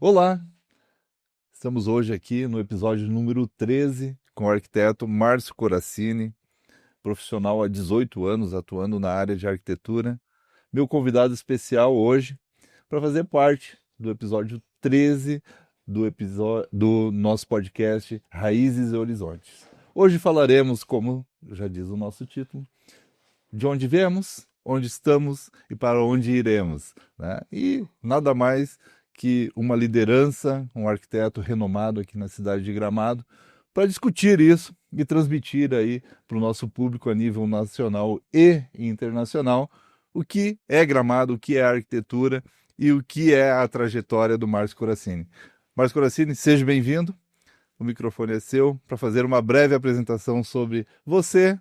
Olá, estamos hoje aqui no episódio número 13 com o arquiteto Márcio Corassini, profissional há 18 anos atuando na área de arquitetura. Meu convidado especial hoje para fazer parte do episódio 13 do nosso podcast Raízes e Horizontes. Hoje falaremos, como já diz o nosso título, de onde viemos, onde estamos e para onde iremos, né? E nada mais que uma liderança, um arquiteto renomado aqui na cidade de Gramado, para discutir isso e transmitir aí para o nosso público a nível nacional e internacional o que é Gramado, o que é arquitetura e o que é a trajetória do Márcio Corassini. Márcio Corassini, seja bem-vindo. O microfone é seu para fazer uma breve apresentação sobre você,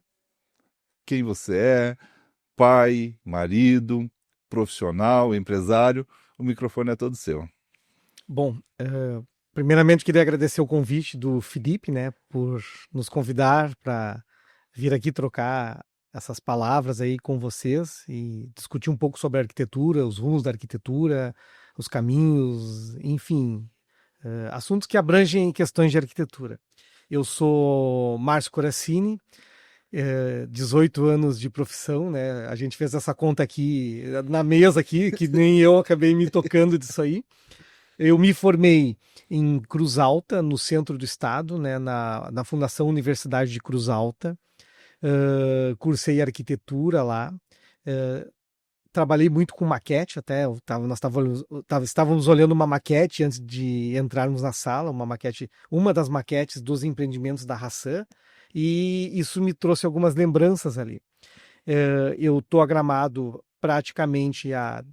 quem você é, pai, marido, profissional, empresário. O microfone é todo seu. Bom, primeiramente queria agradecer o convite do Felipe, né, por nos convidar para vir aqui trocar essas palavras aí com vocês e discutir um pouco sobre a arquitetura, os rumos da arquitetura, os caminhos, enfim, assuntos que abrangem questões de arquitetura. Eu sou Márcio Corassini, 18 anos de profissão, né? A gente fez essa conta aqui na mesa aqui, que nem eu acabei me tocando disso aí. Eu me formei em Cruz Alta, no centro do estado, né, na Fundação Universidade de Cruz Alta. Cursei arquitetura lá. Trabalhei muito com maquete até. Estávamos olhando uma maquete antes de entrarmos na sala, uma das maquetes dos empreendimentos da Hassan, e isso me trouxe algumas lembranças ali. Eu estou a Gramado praticamente há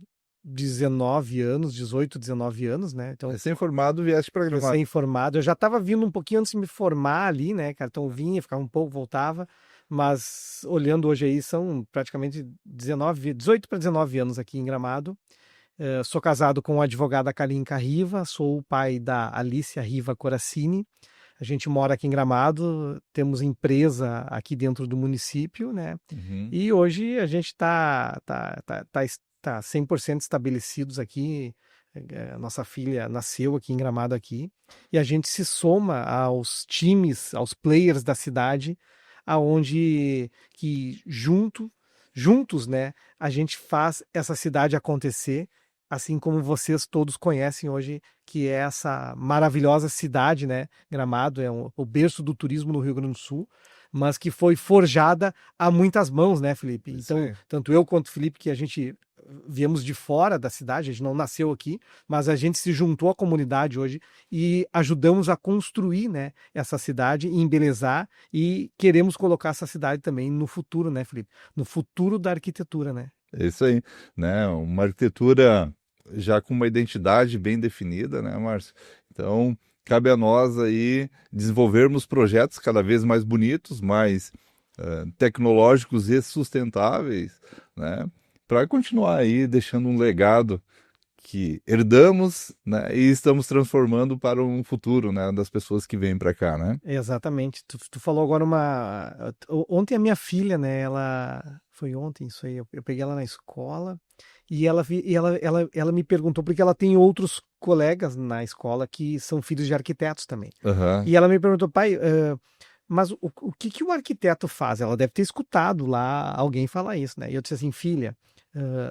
19 anos, 18, 19 anos, né? Então, Recém-formado, vieste para Gramado. recém-formado. Eu já estava vindo um pouquinho antes de me formar ali, né, cara? Então eu vinha, ficava um pouco, voltava. Mas olhando hoje aí, são praticamente 18 para 19 anos aqui em Gramado. Sou casado com a advogada Kalinka Riva, sou o pai da Alicia Riva Corassini. A gente mora aqui em Gramado, temos empresa aqui dentro do município, né? Uhum. E hoje a gente tá 100% estabelecidos aqui. Nossa filha nasceu aqui em Gramado aqui. E a gente se soma aos times, aos players da cidade, aonde que juntos, né, a gente faz essa cidade acontecer, assim como vocês todos conhecem hoje, que é essa maravilhosa cidade, né? Gramado é o berço do turismo no Rio Grande do Sul, mas que foi forjada a muitas mãos, né, Felipe? Isso Então, aí. tanto eu quanto o Felipe, que a gente viemos de fora da cidade, a gente não nasceu aqui, mas a gente se juntou à comunidade hoje e ajudamos a construir, né, essa cidade, embelezar, e queremos colocar essa cidade também no futuro, né, Felipe? No futuro da arquitetura, né? É isso aí, né? Uma arquitetura já com uma identidade bem definida, né, Márcio? Então, cabe a nós aí desenvolvermos projetos cada vez mais bonitos, mais tecnológicos e sustentáveis, né? Para continuar aí deixando um legado que herdamos, né, e estamos transformando para um futuro, né, das pessoas que vêm para cá, né? Exatamente. Tu falou agora Ontem a minha filha, né? Ela. Foi ontem isso aí. Eu peguei ela na escola e ela me perguntou, porque ela tem outros colegas na escola que são filhos de arquitetos também. Aham. E ela me perguntou, pai, mas o que que o arquiteto faz? Ela deve ter escutado lá alguém falar isso, né? E eu disse assim, filha,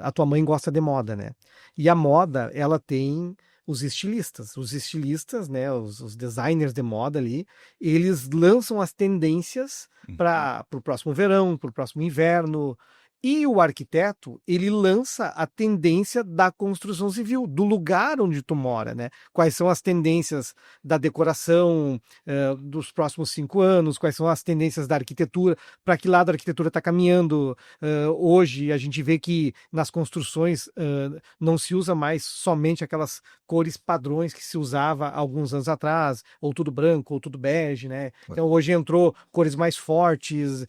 a tua mãe gosta de moda, né? E a moda, ela tem os estilistas, né? Os designers de moda ali, eles lançam as tendências para o próximo verão, para o próximo inverno. E o arquiteto, ele lança a tendência da construção civil, do lugar onde tu mora, né? Quais são as tendências da decoração, dos próximos 5 anos, quais são as tendências da arquitetura, para que lado a arquitetura está caminhando. Hoje a gente vê que nas construções não se usa mais somente aquelas cores padrões que se usava há alguns anos atrás, ou tudo branco, ou tudo bege, né? Então hoje entrou cores mais fortes,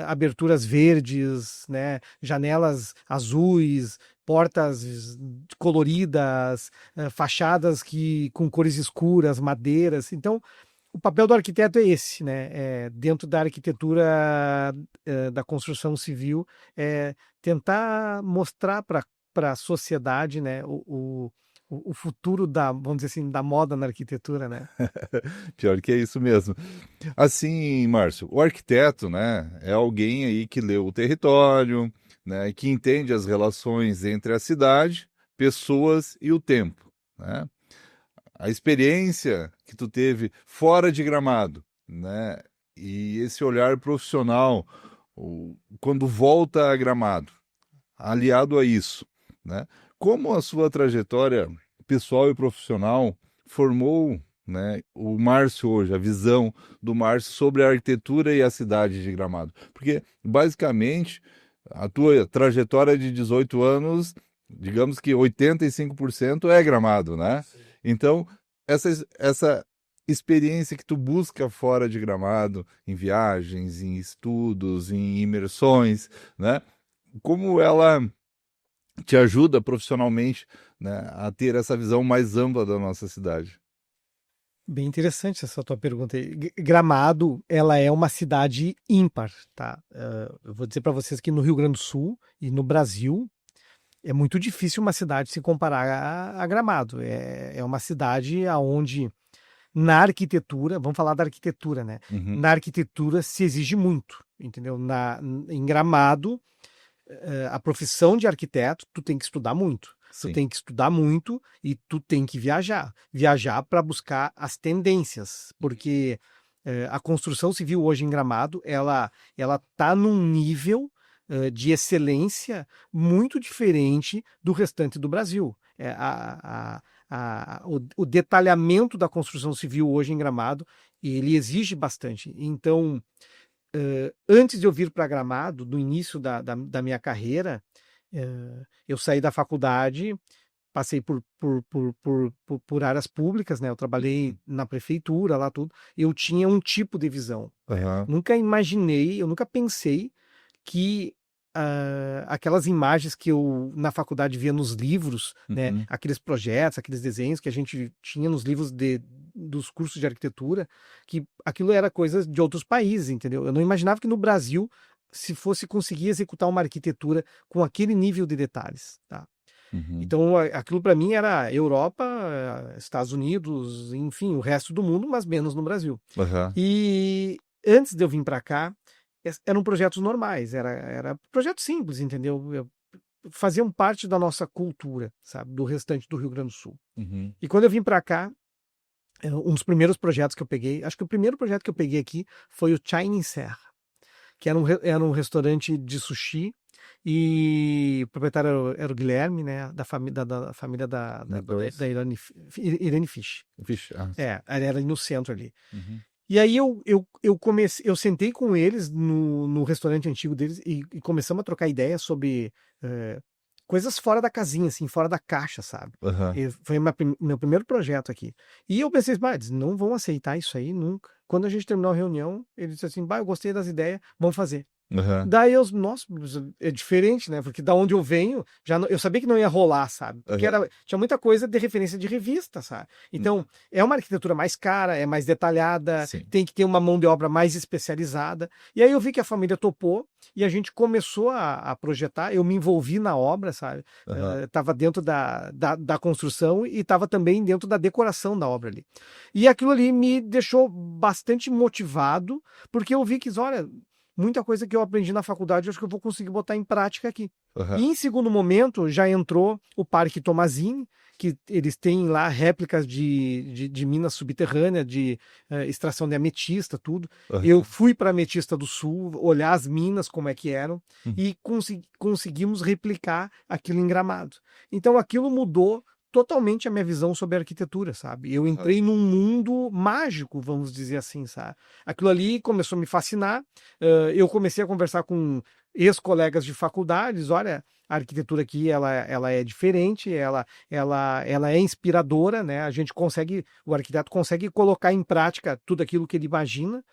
aberturas verdes, né? Janelas azuis, portas coloridas, fachadas com cores escuras, madeiras. Então, o papel do arquiteto é esse, né? Dentro da arquitetura da construção civil, tentar mostrar para a sociedade, né, o futuro da, vamos dizer assim, da moda na arquitetura, né? Pior que é isso mesmo. Assim, Márcio, o arquiteto, né, é alguém aí que leu o território, né, que entende as relações entre a cidade, pessoas e o tempo, né? A experiência que tu teve fora de Gramado, né, e esse olhar profissional, quando volta a Gramado, aliado a isso, né, como a sua trajetória pessoal e profissional formou, né, o Márcio hoje, a visão do Márcio sobre a arquitetura e a cidade de Gramado. Porque, basicamente, a tua trajetória de 18 anos, digamos que 85% é Gramado, né? Então, essa experiência que tu busca fora de Gramado, em viagens, em estudos, em imersões, né? Como ela te ajuda profissionalmente, né, a ter essa visão mais ampla da nossa cidade. Bem interessante essa tua pergunta aí. Gramado, ela é uma cidade ímpar, tá? Eu vou dizer para vocês que no Rio Grande do Sul e no Brasil é muito difícil uma cidade se comparar a Gramado. É uma cidade aonde na arquitetura, vamos falar da arquitetura, né? Uhum. Na arquitetura se exige muito, entendeu? Em Gramado, a profissão de arquiteto, tu tem que estudar muito. Tu Sim. tem que estudar muito e tu tem que viajar. Viajar para buscar as tendências, porque a construção civil hoje em Gramado, ela tá num nível de excelência muito diferente do restante do Brasil. O detalhamento da construção civil hoje em Gramado, ele exige bastante. Então, antes de eu vir para Gramado, no início da minha carreira, eu saí da faculdade, passei por áreas públicas, né? Eu trabalhei na prefeitura, lá tudo. Eu tinha um tipo de visão. Uhum. Nunca imaginei, eu nunca pensei que aquelas imagens que eu na faculdade via nos livros, né? Uhum. Aqueles projetos, aqueles desenhos que a gente tinha nos livros dos cursos de arquitetura, que aquilo era coisa de outros países, entendeu? Eu não imaginava que no Brasil se fosse conseguir executar uma arquitetura com aquele nível de detalhes, tá? Uhum. Então, aquilo para mim era Europa, Estados Unidos, enfim, o resto do mundo, mas menos no Brasil. Uhum. E antes de eu vir para cá, eram projetos normais, era projeto simples, entendeu? Faziam parte da nossa cultura, sabe, do restante do Rio Grande do Sul. Uhum. E quando eu vim para cá, um dos primeiros projetos que eu peguei, acho que o primeiro projeto que eu peguei aqui foi o China Serra, que era um restaurante de sushi, e o proprietário era o Guilherme, né, da família da Irene Fish. Vixe, Era ali no centro ali. Uhum. E aí eu sentei com eles no restaurante antigo deles e começamos a trocar ideias sobre coisas fora da casinha, assim, fora da caixa, sabe? Uhum. Foi meu primeiro projeto aqui. E eu pensei, eles não vão aceitar isso aí nunca. Quando a gente terminou a reunião, ele disse assim, eu gostei das ideias, vamos fazer. Uhum. Daí nossa, é diferente, né? Porque da onde eu venho, eu sabia que não ia rolar, sabe? Porque Uhum. tinha muita coisa de referência de revista, sabe? Então, é uma arquitetura mais cara, é mais detalhada, Sim. tem que ter uma mão de obra mais especializada. E aí eu vi que a família topou e a gente começou a projetar. Eu me envolvi na obra, sabe? Uhum. Estava dentro da construção e estava também dentro da decoração da obra ali. E aquilo ali me deixou bastante motivado, porque eu vi que, olha, muita coisa que eu aprendi na faculdade, eu acho que eu vou conseguir botar em prática aqui. Uhum. E em segundo momento, já entrou o Parque Tomazin, que eles têm lá réplicas de minas subterrâneas, de extração de ametista, tudo. Uhum. Eu fui para a Ametista do Sul, olhar as minas, como é que eram, Uhum. e conseguimos replicar aquilo em Gramado. Então aquilo mudou totalmente a minha visão sobre a arquitetura, sabe? Eu entrei num mundo mágico, vamos dizer assim, sabe? Aquilo ali começou a me fascinar. Eu comecei a conversar com ex-colegas de faculdades. Olha, a arquitetura aqui ela é diferente, ela é inspiradora, né? O arquiteto consegue colocar em prática tudo aquilo que ele imagina.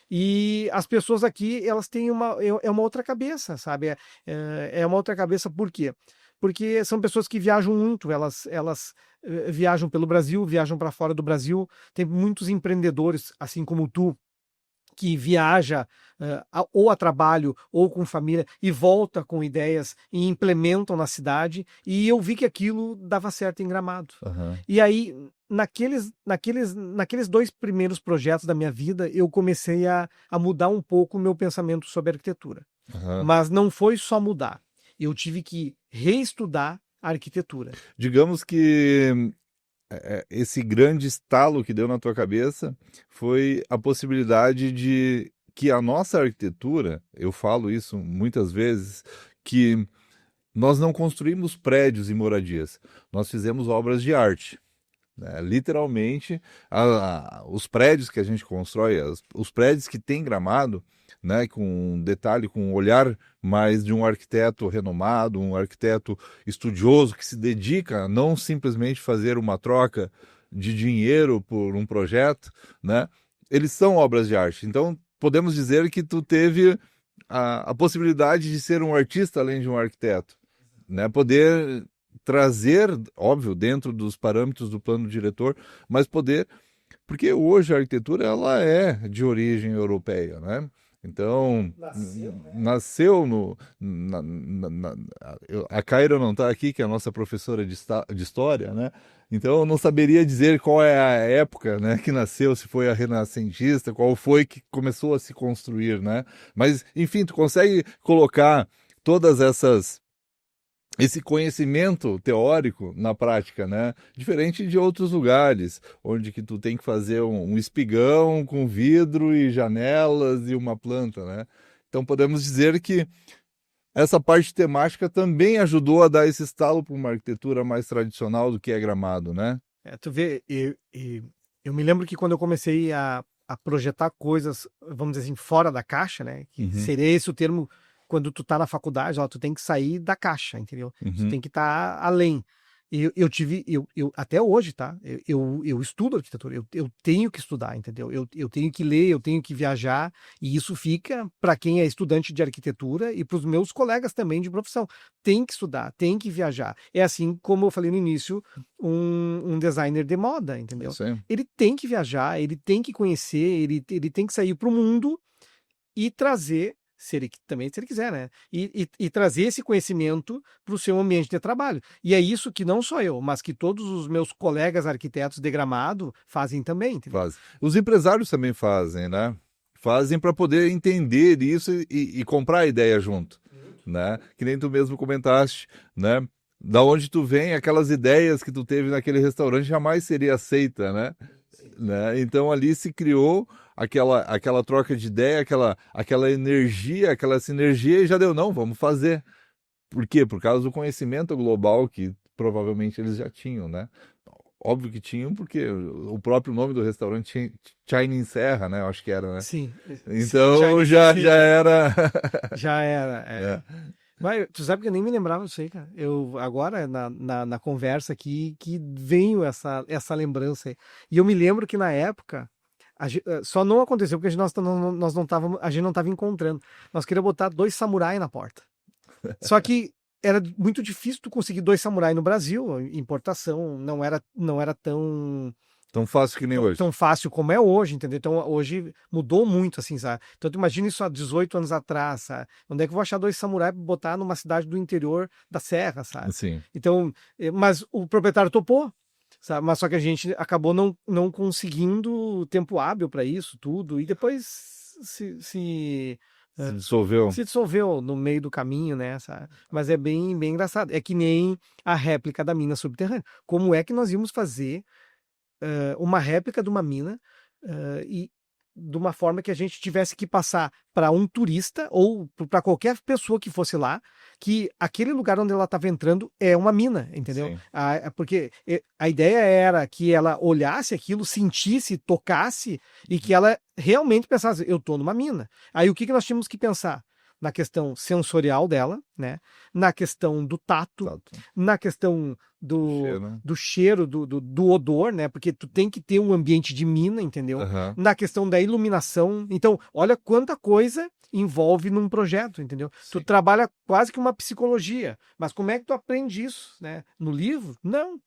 E as pessoas aqui, elas têm uma outra cabeça, sabe? É uma outra cabeça, por quê? Porque são pessoas que viajam muito, elas viajam pelo Brasil, viajam para fora do Brasil. Tem muitos empreendedores, assim como tu, que viaja ou a trabalho ou com família e volta com ideias e implementam na cidade, e eu vi que aquilo dava certo em Gramado. Aham. E aí, naqueles 2 primeiros projetos da minha vida, eu comecei a mudar um pouco o meu pensamento sobre arquitetura. Aham. Mas não foi só mudar. Eu tive que reestudar a arquitetura. Digamos que esse grande estalo que deu na tua cabeça foi a possibilidade de que a nossa arquitetura, eu falo isso muitas vezes, que nós não construímos prédios e moradias, nós fizemos obras de arte. Né? Literalmente, os prédios que a gente constrói, os prédios que tem Gramado, né, com um detalhe, com um olhar mais de um arquiteto renomado, um arquiteto estudioso que se dedica a não simplesmente fazer uma troca de dinheiro por um projeto, né? Eles são obras de arte. Então, podemos dizer que tu teve a possibilidade de ser um artista além de um arquiteto, né? Poder trazer, óbvio, dentro dos parâmetros do plano diretor, mas poder, porque hoje a arquitetura ela é de origem europeia, né? Então, nasceu no. A Caira não está aqui, que é a nossa professora de história, né? Então, eu não saberia dizer qual é a época, né, que nasceu, se foi a renascentista, qual foi que começou a se construir, né? Mas, enfim, tu consegue colocar todas esse conhecimento teórico na prática, né? Diferente de outros lugares, onde que tu tem que fazer um espigão com vidro e janelas e uma planta, né? Então podemos dizer que essa parte temática também ajudou a dar esse estalo para uma arquitetura mais tradicional do que é Gramado, né? Tu vê, eu me lembro que quando eu comecei a projetar coisas, vamos dizer assim, fora da caixa, né? Que seria esse o termo quando tu tá na faculdade, ó, tu tem que sair da caixa, entendeu? Tu tem que estar além. Eu até hoje, tá? Eu estudo arquitetura, eu tenho que estudar, entendeu? Eu tenho que ler, eu tenho que viajar, e isso fica para quem é estudante de arquitetura e para os meus colegas também de profissão. Tem que estudar, tem que viajar. É assim como eu falei no início, um designer de moda, entendeu? Sim. Ele tem que viajar, ele tem que conhecer, ele tem que sair para o mundo e trazer, se ele quiser, né? E trazer esse conhecimento para o seu ambiente de trabalho. E é isso que não só eu, mas que todos os meus colegas arquitetos de Gramado fazem também. Entendeu? Fazem. Os empresários também fazem, né? Fazem para poder entender isso e comprar a ideia junto, né? Que nem tu mesmo comentaste, né? Da onde tu vem, aquelas ideias que tu teve naquele restaurante jamais seria aceita, né? Então ali se criou aquela troca de ideia, aquela energia, aquela sinergia, e já deu, não, vamos fazer. Por quê? Por causa do conhecimento global que provavelmente eles já tinham, né? Óbvio que tinham, porque o próprio nome do restaurante China Serra, né? Eu acho que era, né? Sim. Então já era. Já era. Mas tu sabe que eu nem me lembrava disso aí, cara. Eu agora, na conversa aqui, que veio essa lembrança aí. E eu me lembro que na época, só não aconteceu porque a gente não estava encontrando. Nós queríamos botar 2 samurais na porta. Só que era muito difícil tu conseguir 2 samurais no Brasil. Importação não era tão fácil que nem hoje. Tão fácil como é hoje, entendeu? Então hoje mudou muito, assim, sabe? Então tu imagina isso há 18 anos atrás, sabe? Onde é que eu vou achar 2 samurais para botar numa cidade do interior da Serra, sabe? Sim. Então, mas o proprietário topou, sabe? Mas só que a gente acabou não conseguindo tempo hábil para isso tudo, e depois se dissolveu no meio do caminho, né? Sabe? Mas é bem engraçado. É que nem a réplica da mina subterrânea. Como é que nós íamos fazer uma réplica de uma mina e de uma forma que a gente tivesse que passar para um turista ou para qualquer pessoa que fosse lá, que aquele lugar onde ela estava entrando é uma mina, entendeu? Porque a ideia era que ela olhasse aquilo, sentisse, tocasse e que ela realmente pensasse, eu estou numa mina. Aí o que nós tínhamos que pensar? Na questão sensorial dela, né? Na questão do tato, na questão do cheiro, do odor, né? Porque tu tem que ter um ambiente de mina, entendeu? Na questão da iluminação. Então, olha quanta coisa envolve num projeto, entendeu? Sim. Tu trabalha quase que uma psicologia. Mas como é que tu aprende isso, né? No livro? Não.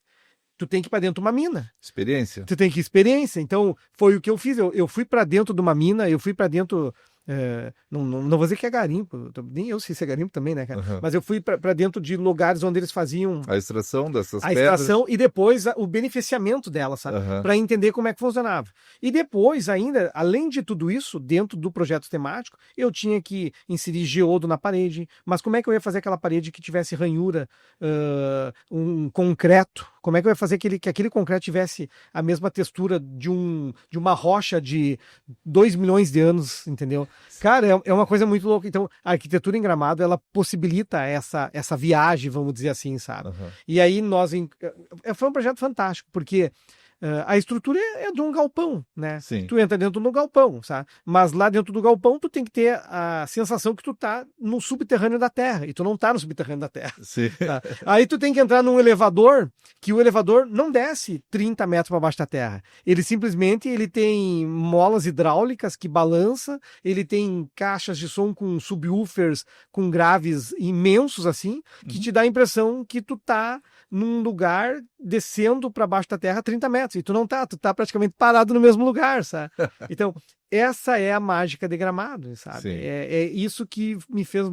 tu tem que ir para dentro de uma mina. Experiência. Tu tem que experiência. Então, foi o que eu fiz. Eu fui para dentro de uma mina, eu fui para dentro. Não vou dizer que é garimpo, nem eu sei se é garimpo também, né, cara? Uhum. Mas eu fui para dentro de lugares onde eles faziam A extração dessas a pedras. extração e depois o beneficiamento dela, sabe? Uhum. Para entender como é que funcionava. E depois, ainda, além de tudo isso, dentro do projeto temático, eu tinha que inserir geodo na parede. Mas como é que eu ia fazer aquela parede que tivesse ranhura, um concreto? Como é que eu ia fazer que aquele concreto tivesse a mesma textura de uma rocha de 2 milhões de anos, entendeu? Cara, é uma coisa muito louca. Então, a arquitetura em Gramado, ela possibilita essa viagem, vamos dizer assim, sabe? Uhum. E aí foi um projeto fantástico, porque a estrutura é de um galpão, né? Sim. Tu entra dentro do galpão, sabe? Mas lá dentro do galpão tu tem que ter a sensação que tu tá no subterrâneo da Terra, e tu não tá no subterrâneo da Terra. Sim. Tá? Aí tu tem que entrar num elevador, que o elevador não desce 30 metros para baixo da Terra. Ele tem molas hidráulicas que balança, ele tem caixas de som com subwoofers, com graves imensos assim, que te dá a impressão que tu tá num lugar descendo para baixo da Terra 30 metros. E tu não tá, tu tá praticamente parado no mesmo lugar, sabe? Então, essa é a mágica de Gramado, sabe? É isso que me fez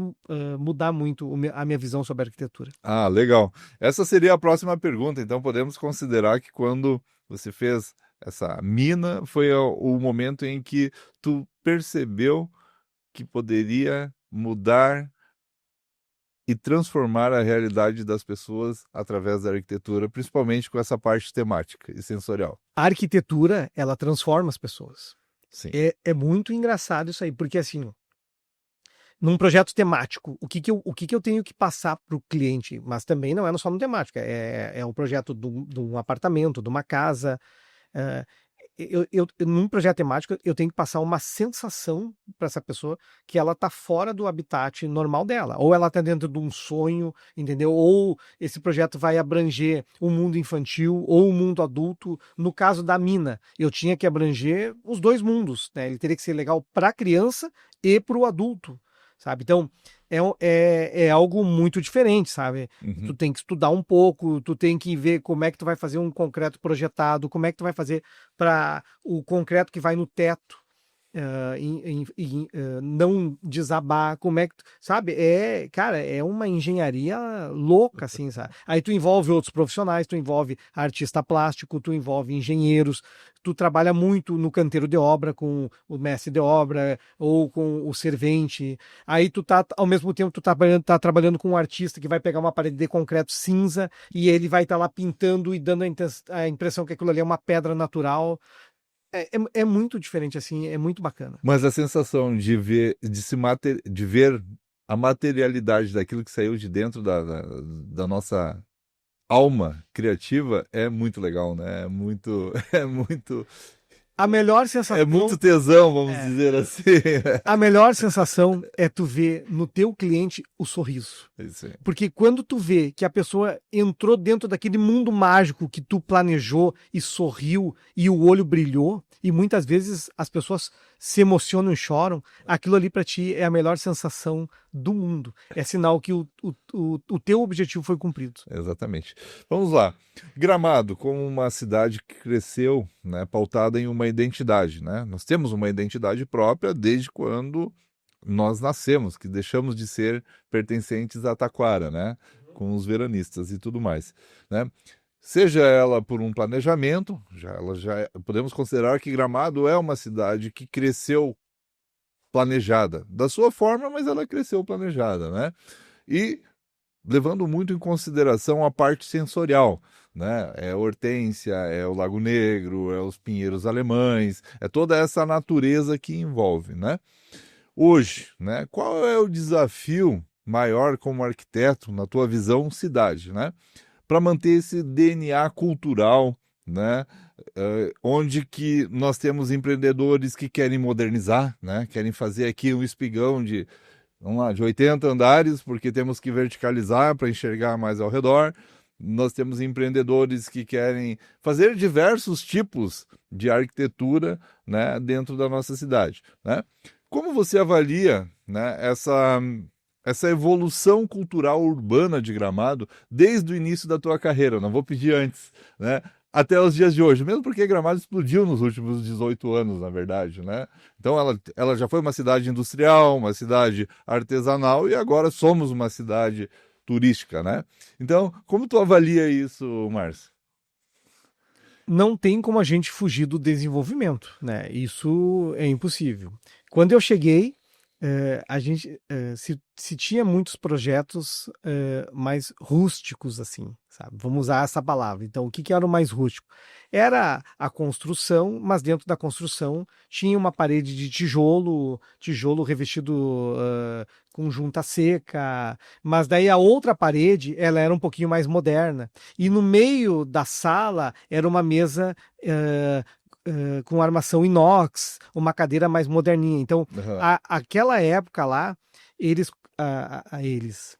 mudar muito a minha visão sobre a arquitetura. Ah, legal. Essa seria a próxima pergunta. Então, podemos considerar que quando você fez essa mina, foi o momento em que tu percebeu que poderia mudar e transformar a realidade das pessoas através da arquitetura, principalmente com essa parte temática e sensorial. A arquitetura, ela transforma as pessoas. Sim. É muito engraçado isso aí, porque assim, num projeto temático, o que que eu tenho que passar para o cliente? Mas também não é só no temático, é um projeto de um apartamento, de uma casa. Num projeto temático, eu tenho que passar uma sensação para essa pessoa que ela está fora do habitat normal dela, ou ela está dentro de um sonho, entendeu? Ou esse projeto vai abranger o mundo infantil ou o mundo adulto. No caso da mina, eu tinha que abranger os dois mundos, né? Ele teria que ser legal para a criança e para o adulto, sabe? Então, é algo muito diferente, sabe? Uhum. Tu tem que estudar um pouco, tu tem que ver como é que tu vai fazer um concreto projetado, como é que tu vai fazer para o concreto que vai no teto não desabar, como é que, sabe? Cara, é uma engenharia louca, assim, sabe? Aí tu envolve outros profissionais, tu envolve artista plástico, tu envolve engenheiros, tu trabalha muito no canteiro de obra com o mestre de obra ou com o servente. Aí tu tá, ao mesmo tempo, tu tá trabalhando com um artista que vai pegar uma parede de concreto cinza e ele vai estar lá pintando e dando a impressão que aquilo ali é uma pedra natural. É muito diferente, assim, é muito bacana. Mas a sensação de ver, de ver a materialidade daquilo que saiu de dentro da nossa alma criativa é muito legal, né? É muito, A melhor sensação... é muito tesão, vamos dizer assim. A melhor sensação é tu ver no teu cliente o sorriso. Isso aí. Porque quando tu vê que a pessoa entrou dentro daquele mundo mágico que tu planejou e sorriu e o olho brilhou, e muitas vezes as pessoas se emocionam e choram, aquilo ali para ti é a melhor sensação do mundo. É sinal que o teu objetivo foi cumprido. Exatamente. Vamos lá. Gramado, como uma cidade que cresceu, né, pautada em uma identidade, né? Nós temos uma identidade própria desde quando nós nascemos, que deixamos de ser pertencentes à Taquara, né? Com os veranistas e tudo mais, né? Seja ela por um planejamento, podemos considerar que Gramado é uma cidade que cresceu planejada, da sua forma, mas ela cresceu planejada, né? E levando muito em consideração a parte sensorial, né? É a hortênsia, é o Lago Negro, é os pinheiros alemães, é toda essa natureza que envolve, né? Hoje, né? Qual é o desafio maior como arquiteto, na tua visão, cidade, né? Para manter esse DNA cultural, né? Onde que nós temos empreendedores que querem modernizar, né? Querem fazer aqui um espigão vamos lá, de 80 andares, porque temos que verticalizar para enxergar mais ao redor. Nós temos empreendedores que querem fazer diversos tipos de arquitetura, né, dentro da nossa cidade, né? Como você avalia, né, essa evolução cultural urbana de Gramado desde o início da tua carreira. Não vou pedir antes, né? Até os dias de hoje, mesmo porque Gramado explodiu nos últimos 18 anos, na verdade, né? Então ela já foi uma cidade industrial, uma cidade artesanal e agora somos uma cidade turística, né? Então, como tu avalia isso, Márcio? Não tem como a gente fugir do desenvolvimento, né? Isso é impossível. Quando eu cheguei, a gente se tinha muitos projetos mais rústicos, assim, sabe? Vamos usar essa palavra. Então, o que que era o mais rústico? Era a construção, mas dentro da construção tinha uma parede de tijolo, tijolo revestido com junta seca, mas daí a outra parede, ela era um pouquinho mais moderna. E no meio da sala era uma mesa com armação inox, uma cadeira mais moderninha. Então, Aham. aquela época lá, eles, eles,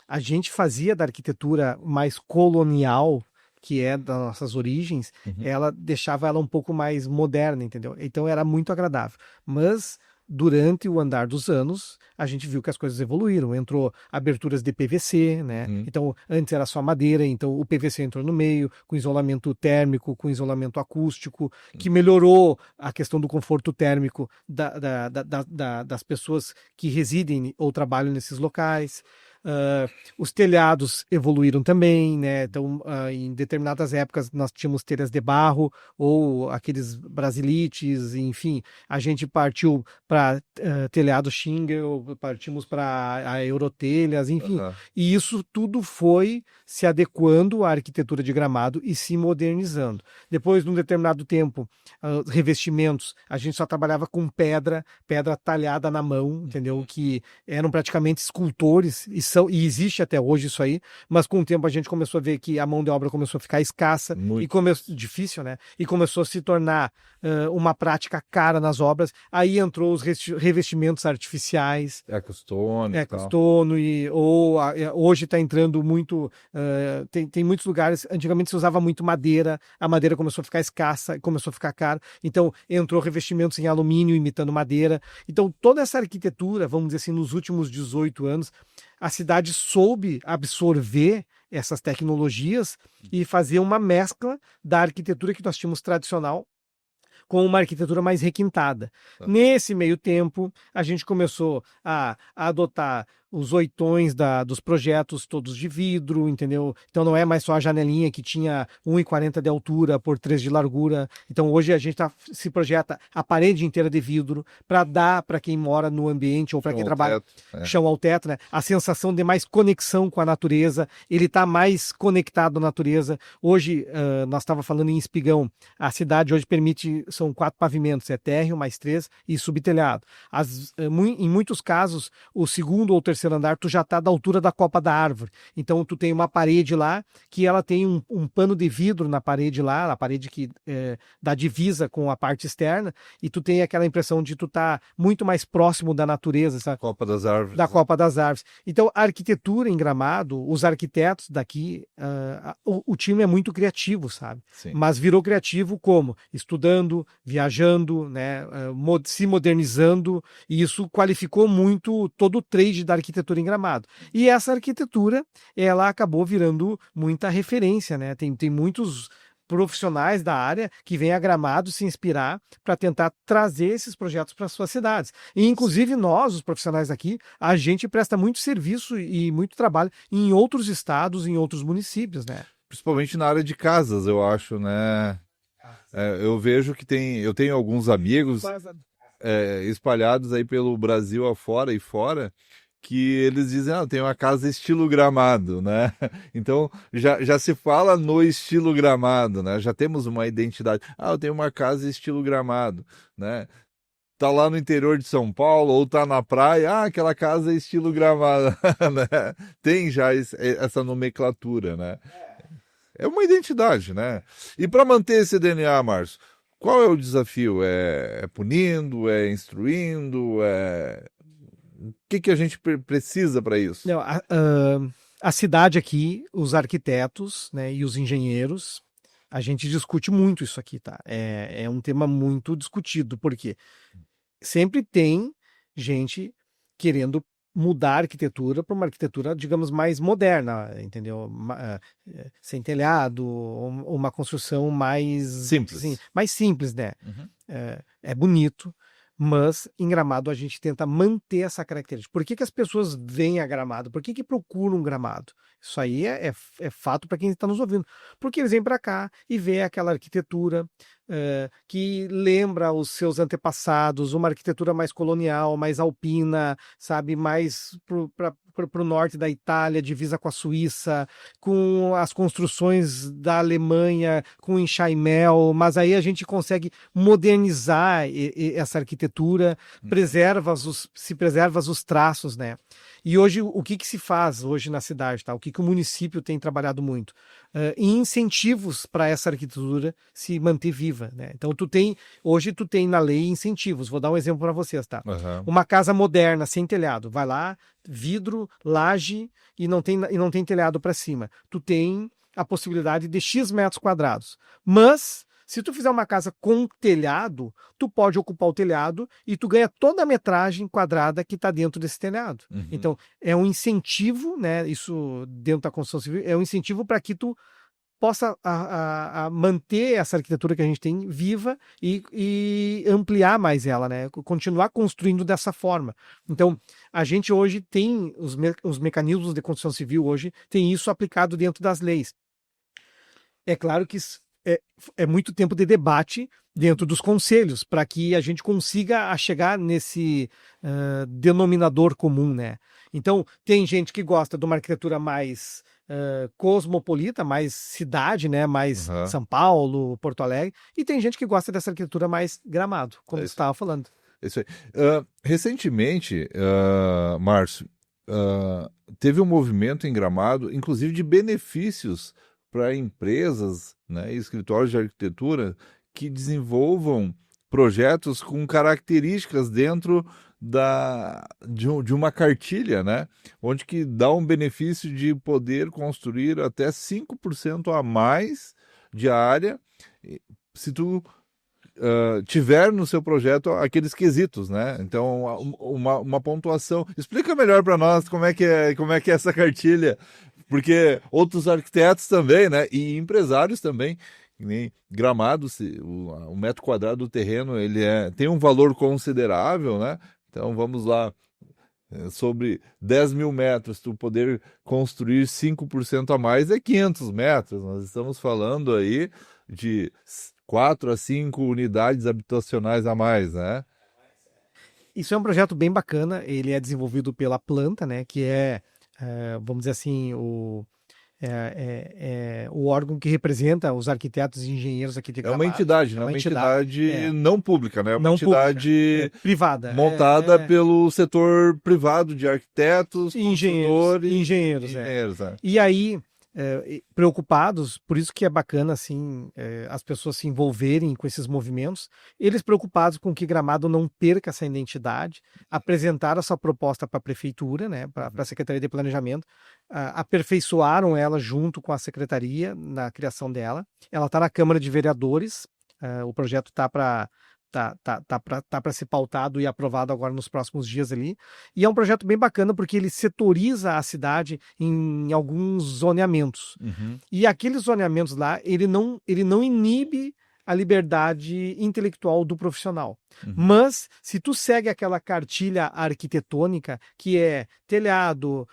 a gente fazia da arquitetura mais colonial, que é das nossas origens, Uhum. ela deixava ela um pouco mais moderna, entendeu? Então era muito agradável. Mas durante o andar dos anos, a gente viu que as coisas evoluíram. Entrou aberturas de PVC, né? Uhum. Então, antes era só madeira, então o PVC entrou no meio, com isolamento térmico, com isolamento acústico, que melhorou a questão do conforto térmico das pessoas que residem ou trabalham nesses locais. Os telhados evoluíram também, né? Então, em determinadas épocas, nós tínhamos telhas de barro ou aqueles brasilites, enfim, a gente partiu para telhado shingle, partimos para eurotelhas, enfim, Aham. e isso tudo foi se adequando à arquitetura de Gramado e se modernizando. Depois, num determinado tempo, revestimentos, a gente só trabalhava com pedra talhada na mão, entendeu? Que eram praticamente escultores e existe até hoje isso aí, mas com o tempo a gente começou a ver que a mão de obra começou a ficar escassa e Muito. começou difícil, né? E começou a se tornar uma prática cara nas obras. Aí entrou os revestimentos artificiais, Ecostone e tal. Ecostono hoje está entrando muito. Tem muitos lugares. Antigamente se usava muito madeira, a madeira começou a ficar escassa, começou a ficar cara. Então entrou revestimentos em alumínio imitando madeira. Então toda essa arquitetura, vamos dizer assim, nos últimos 18 anos, a cidade soube absorver essas tecnologias e fazer uma mescla da arquitetura que nós tínhamos tradicional com uma arquitetura mais requintada. Tá. Nesse meio tempo, a gente começou a adotar os oitões dos projetos todos de vidro, entendeu? Então não é mais só a janelinha que tinha 1,40 de altura por 3 de largura. Então hoje a gente se projeta a parede inteira de vidro para dar para quem mora no ambiente ou para Chão quem ao trabalha teto. É. chão ao teto, né? A sensação de mais conexão com a natureza, ele está mais conectado à natureza. Hoje, nós estávamos falando em Espigão, a cidade hoje permite, são 4 pavimentos, é térreo mais 3 e subtelhado. Em muitos casos, o segundo ou terceiro andar, tu já está da altura da copa da árvore. Então, tu tem uma parede lá, que ela tem um pano de vidro na parede lá, a parede que dá divisa com a parte externa, e tu tem aquela impressão de tu estar muito mais próximo da natureza, sabe? Copa das Árvores. Da Copa das Árvores. Então, a arquitetura em Gramado, os arquitetos daqui, o time é muito criativo, sabe? Sim. Mas virou criativo como? Estudando, viajando, né? Se modernizando, e isso qualificou muito todo o trade da arquitetura em Gramado. E essa arquitetura, ela acabou virando muita referência, né? Tem muitos profissionais da área que vêm a Gramado se inspirar para tentar trazer esses projetos para suas cidades. E, inclusive, nós, os profissionais aqui, a gente presta muito serviço e muito trabalho em outros estados, em outros municípios, né? Principalmente na área de casas, eu acho, né? Eu vejo que eu tenho alguns amigos espalhados aí pelo Brasil afora e fora, que eles dizem, tem uma casa estilo Gramado, né? Então, já se fala no estilo Gramado, né? Já temos uma identidade. Eu tenho uma casa estilo Gramado, né? Tá lá no interior de São Paulo ou tá na praia, aquela casa é estilo Gramado, né? Tem já essa nomenclatura, né? É uma identidade, né? E para manter esse DNA, Márcio, qual é o desafio? É punindo? É instruindo? O que a gente precisa para isso? Não, a cidade aqui, os arquitetos, né, e os engenheiros, a gente discute muito isso aqui, tá? É um tema muito discutido, porque sempre tem gente querendo mudar a arquitetura para uma arquitetura, digamos, mais moderna, entendeu? Sem telhado, uma construção mais Simples. assim, mais simples, né? Uhum. É bonito, mas em Gramado a gente tenta manter essa característica. Por que que as pessoas vêm a Gramado? Por que que procuram Gramado? Isso aí é fato para quem está nos ouvindo. Porque eles vêm para cá e vê aquela arquitetura que lembra os seus antepassados, uma arquitetura mais colonial, mais alpina, sabe, mais para o norte da Itália, divisa com a Suíça, com as construções da Alemanha, com enxaimel, mas aí a gente consegue modernizar essa arquitetura, se preserva os traços, né? E hoje, o que que se faz hoje na cidade, tá? O que que o município tem trabalhado muito? Incentivos para essa arquitetura se manter viva, né? Então, hoje tu tem na lei incentivos. Vou dar um exemplo para vocês, tá? Uhum. Uma casa moderna, sem telhado, vai lá, vidro, laje e não tem telhado para cima. Tu tem a possibilidade de X metros quadrados. Mas, se tu fizer uma casa com telhado, tu pode ocupar o telhado e tu ganha toda a metragem quadrada que está dentro desse telhado. Uhum. Então, é um incentivo, né? Isso dentro da construção civil, é um incentivo para que tu possa a manter essa arquitetura que a gente tem viva e ampliar mais ela, né? Continuar construindo dessa forma. Então, a gente hoje tem os mecanismos de construção civil hoje tem isso aplicado dentro das leis. É claro que é muito tempo de debate dentro dos conselhos para que a gente consiga chegar nesse denominador comum, né? Então, tem gente que gosta de uma arquitetura mais cosmopolita, mais cidade, né? Mais Uhum. São Paulo, Porto Alegre, e tem gente que gosta dessa arquitetura mais Gramado, como você estava falando. Isso aí. Recentemente, Márcio, teve um movimento em Gramado, inclusive de benefícios para empresas, né, e escritórios de arquitetura que desenvolvam projetos com características dentro de uma cartilha, né, onde que dá um benefício de poder construir até 5% a mais de área se tu tiver no seu projeto aqueles quesitos, né? Então, uma pontuação. Explica melhor para nós como é que é essa cartilha, porque outros arquitetos também, né? E empresários também, nem Gramado, o metro quadrado do terreno, ele tem um valor considerável, né? Então, vamos lá. Sobre 10 mil metros, tu poder construir 5% a mais é 500 metros. Nós estamos falando aí de 4 a 5 unidades habitacionais a mais, né? Isso é um projeto bem bacana, ele é desenvolvido pela Planta, né, que vamos dizer assim, o órgão que representa os arquitetos e engenheiros aqui de É uma Gramado. entidade, né? Uma entidade não pública, né? É uma Não entidade privada. montada pelo setor privado de arquitetos, Engenheiros. engenheiros. E aí, preocupados, por isso que é bacana assim, as pessoas se envolverem com esses movimentos, eles preocupados com que Gramado não perca essa identidade, apresentaram essa proposta para a prefeitura, né, para a Secretaria de Planejamento, aperfeiçoaram ela junto com a Secretaria na criação dela, ela está na Câmara de Vereadores, o projeto está para ser pautado e aprovado agora nos próximos dias ali. E é um projeto bem bacana porque ele setoriza a cidade em alguns zoneamentos. Uhum. E aqueles zoneamentos lá, ele não inibe a liberdade intelectual do profissional. Uhum. Mas, se tu segue aquela cartilha arquitetônica, que é telhado,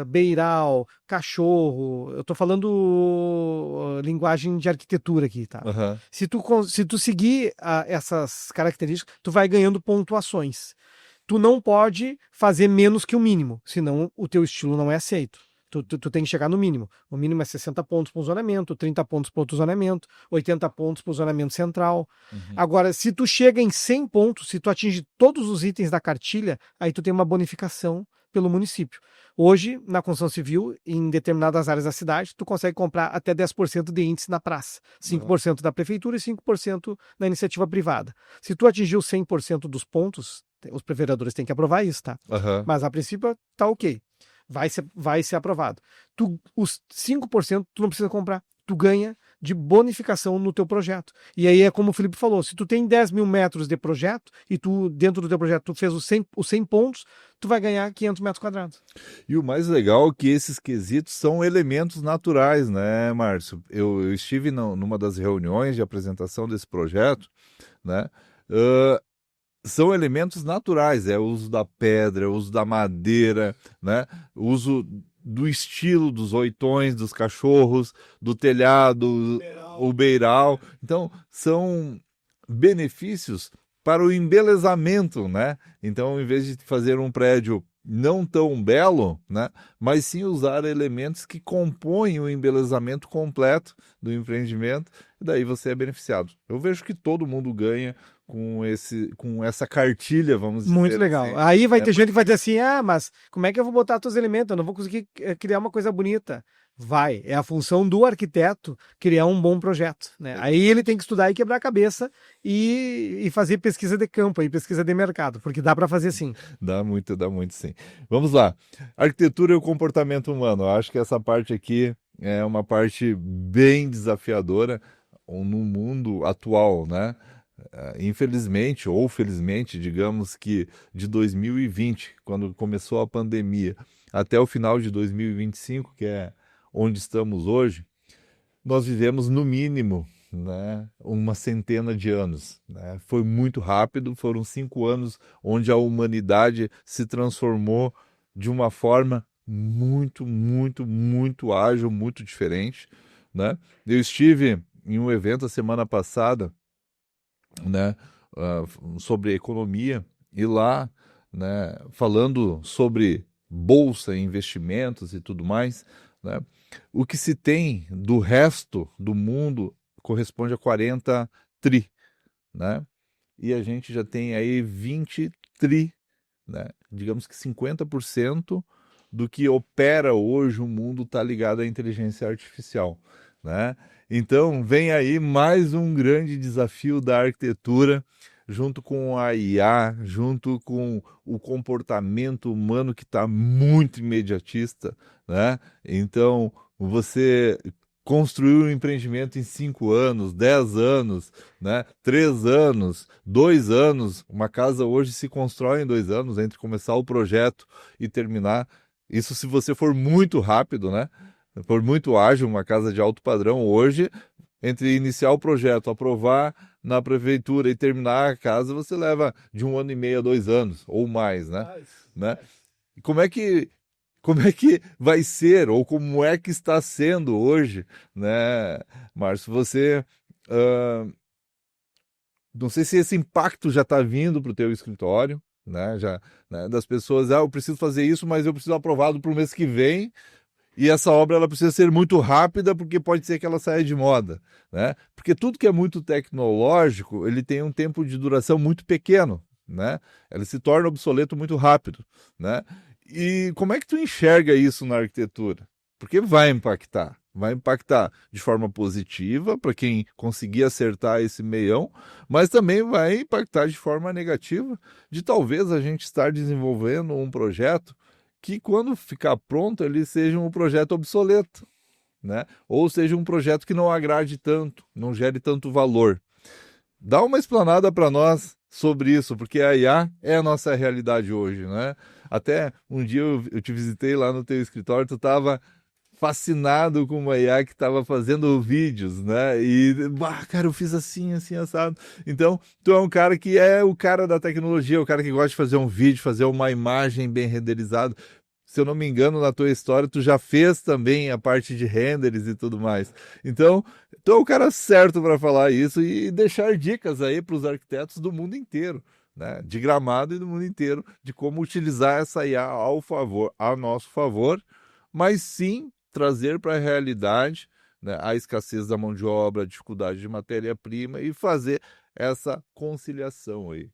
beiral, cachorro, eu tô falando linguagem de arquitetura aqui, tá? Uhum. Se tu seguir essas características, tu vai ganhando pontuações. Tu não pode fazer menos que o mínimo, senão o teu estilo não é aceito. Tu tem que chegar no mínimo. O mínimo é 60 pontos para o zonamento, 30 pontos para outro zonamento, 80 pontos para o zonamento central. Uhum. Agora, se tu chega em 100 pontos, se tu atinge todos os itens da cartilha, aí tu tem uma bonificação pelo município. Hoje, na construção civil, em determinadas áreas da cidade, tu consegue comprar até 10% de índice na praça. 5% da prefeitura e 5% da iniciativa privada. Se tu atingiu 100% dos pontos, os vereadores têm que aprovar isso, tá? Uhum. Mas, a princípio, tá ok. Vai ser aprovado. Os 5% tu não precisa comprar. Tu ganha de bonificação no teu projeto. E aí é como o Felipe falou, se tu tem 10 mil metros de projeto e tu, dentro do teu projeto, tu fez os 100 pontos, tu vai ganhar 500 metros quadrados. E o mais legal é que esses quesitos são elementos naturais, né, Márcio? Eu estive numa das reuniões de apresentação desse projeto, né? São elementos naturais, é o uso da pedra, o uso da madeira, né? O uso do estilo dos oitões, dos cachorros, do telhado, o beiral. Então, são benefícios para o embelezamento, né? Então, em vez de fazer um prédio não tão belo, né? Mas sim usar elementos que compõem o embelezamento completo do empreendimento, e daí você é beneficiado. Eu vejo que todo mundo ganha com essa cartilha, vamos dizer. Muito legal. Assim, Aí vai né? ter gente que vai dizer assim, mas como é que eu vou botar todos os elementos? Eu não vou conseguir criar uma coisa bonita. Vai, é a função do arquiteto criar um bom projeto, né? Aí ele tem que estudar e quebrar a cabeça e fazer pesquisa de campo e pesquisa de mercado, porque dá para fazer sim. Dá muito sim. Vamos lá. Arquitetura e o comportamento humano. Eu acho que essa parte aqui é uma parte bem desafiadora no mundo atual, né? Infelizmente ou felizmente, digamos que de 2020, quando começou a pandemia, até o final de 2025, que é onde estamos hoje, nós vivemos no mínimo, né, uma centena de anos, né? Foi muito rápido, foram 5 anos onde a humanidade se transformou de uma forma muito ágil, muito diferente, né? Eu estive em um evento a semana passada, né, sobre economia, e lá, né, falando sobre bolsa, investimentos e tudo mais, né, o que se tem do resto do mundo corresponde a 40 tri, né, e a gente já tem aí 20 tri, né, digamos que 50% do que opera hoje o mundo está ligado à inteligência artificial, né? Então vem aí mais um grande desafio da arquitetura, junto com a IA, junto com o comportamento humano que está muito imediatista, né? Então você construir um empreendimento em 5 anos, 10 anos, né? 3 anos, 2 anos, uma casa hoje se constrói em 2 anos, entre começar o projeto e terminar. Isso se você for muito rápido, né? For muito ágil, uma casa de alto padrão, hoje, entre iniciar o projeto, aprovar na prefeitura e terminar a casa, você leva de 1 ano e meio a 2 anos, ou mais, né? E como é que vai ser, ou como é que está sendo hoje, né, Márcio? Você, não sei se esse impacto já está vindo para o teu escritório, né? Já, né, das pessoas, eu preciso fazer isso, mas eu preciso aprovado para o mês que vem. E essa obra ela precisa ser muito rápida, porque pode ser que ela saia de moda, né? Porque tudo que é muito tecnológico, ele tem um tempo de duração muito pequeno, né? Ele se torna obsoleto muito rápido, né? E como é que tu enxerga isso na arquitetura? Porque vai impactar de forma positiva para quem conseguir acertar esse meião, mas também vai impactar de forma negativa, de talvez a gente estar desenvolvendo um projeto que quando ficar pronto ele seja um projeto obsoleto, né? Ou seja um projeto que não agrade tanto, não gere tanto valor. Dá uma explanada para nós sobre isso, porque a IA é a nossa realidade hoje, né? Até um dia eu te visitei lá no teu escritório, tu estava fascinado com uma IA que estava fazendo vídeos, né? E, cara, eu fiz assim, assado. Então, tu é um cara que é o cara da tecnologia, o cara que gosta de fazer um vídeo, fazer uma imagem bem renderizada. Se eu não me engano, na tua história, tu já fez também a parte de renders e tudo mais. Então, tu é o cara certo para falar isso e deixar dicas aí para os arquitetos do mundo inteiro, né? De Gramado e do mundo inteiro, de como utilizar essa IA a nosso favor, mas sim trazer para a realidade, né, a escassez da mão de obra, a dificuldade de matéria-prima e fazer essa conciliação aí.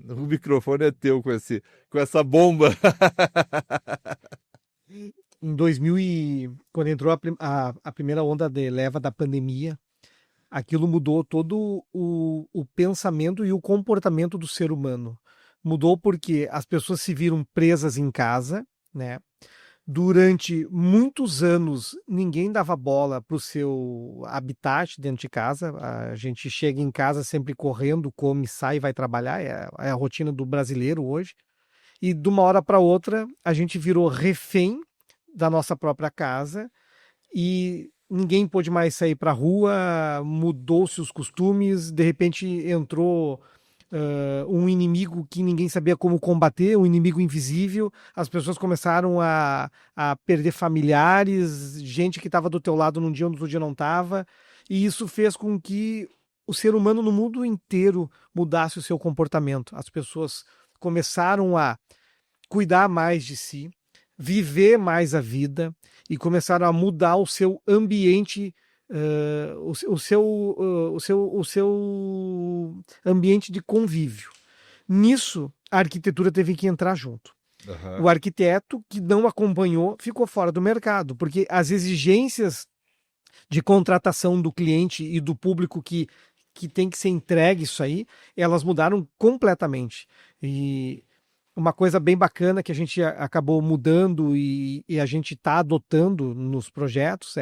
O microfone é teu com essa bomba. Em 2000 quando entrou a primeira onda de leva da pandemia, aquilo mudou todo o pensamento e o comportamento do ser humano. Mudou porque as pessoas se viram presas em casa, né? Durante muitos anos, ninguém dava bola para o seu habitat dentro de casa. A gente chega em casa sempre correndo, come, sai, vai trabalhar. É a rotina do brasileiro hoje. E de uma hora para outra, a gente virou refém da nossa própria casa e ninguém pôde mais sair para a rua, mudou-se os costumes, de repente entrou um inimigo que ninguém sabia como combater, um inimigo invisível. As pessoas começaram a perder familiares, gente que estava do teu lado num dia, no outro dia não estava, e isso fez com que o ser humano no mundo inteiro mudasse o seu comportamento. As pessoas começaram a cuidar mais de si, viver mais a vida e começaram a mudar o seu ambiente, o seu ambiente de convívio. Nisso, a arquitetura teve que entrar junto. O arquiteto que não acompanhou ficou fora do mercado, porque as exigências de contratação do cliente e do público que tem que ser entregue isso aí, elas mudaram completamente. E uma coisa bem bacana que a gente acabou mudando e a gente está adotando nos projetos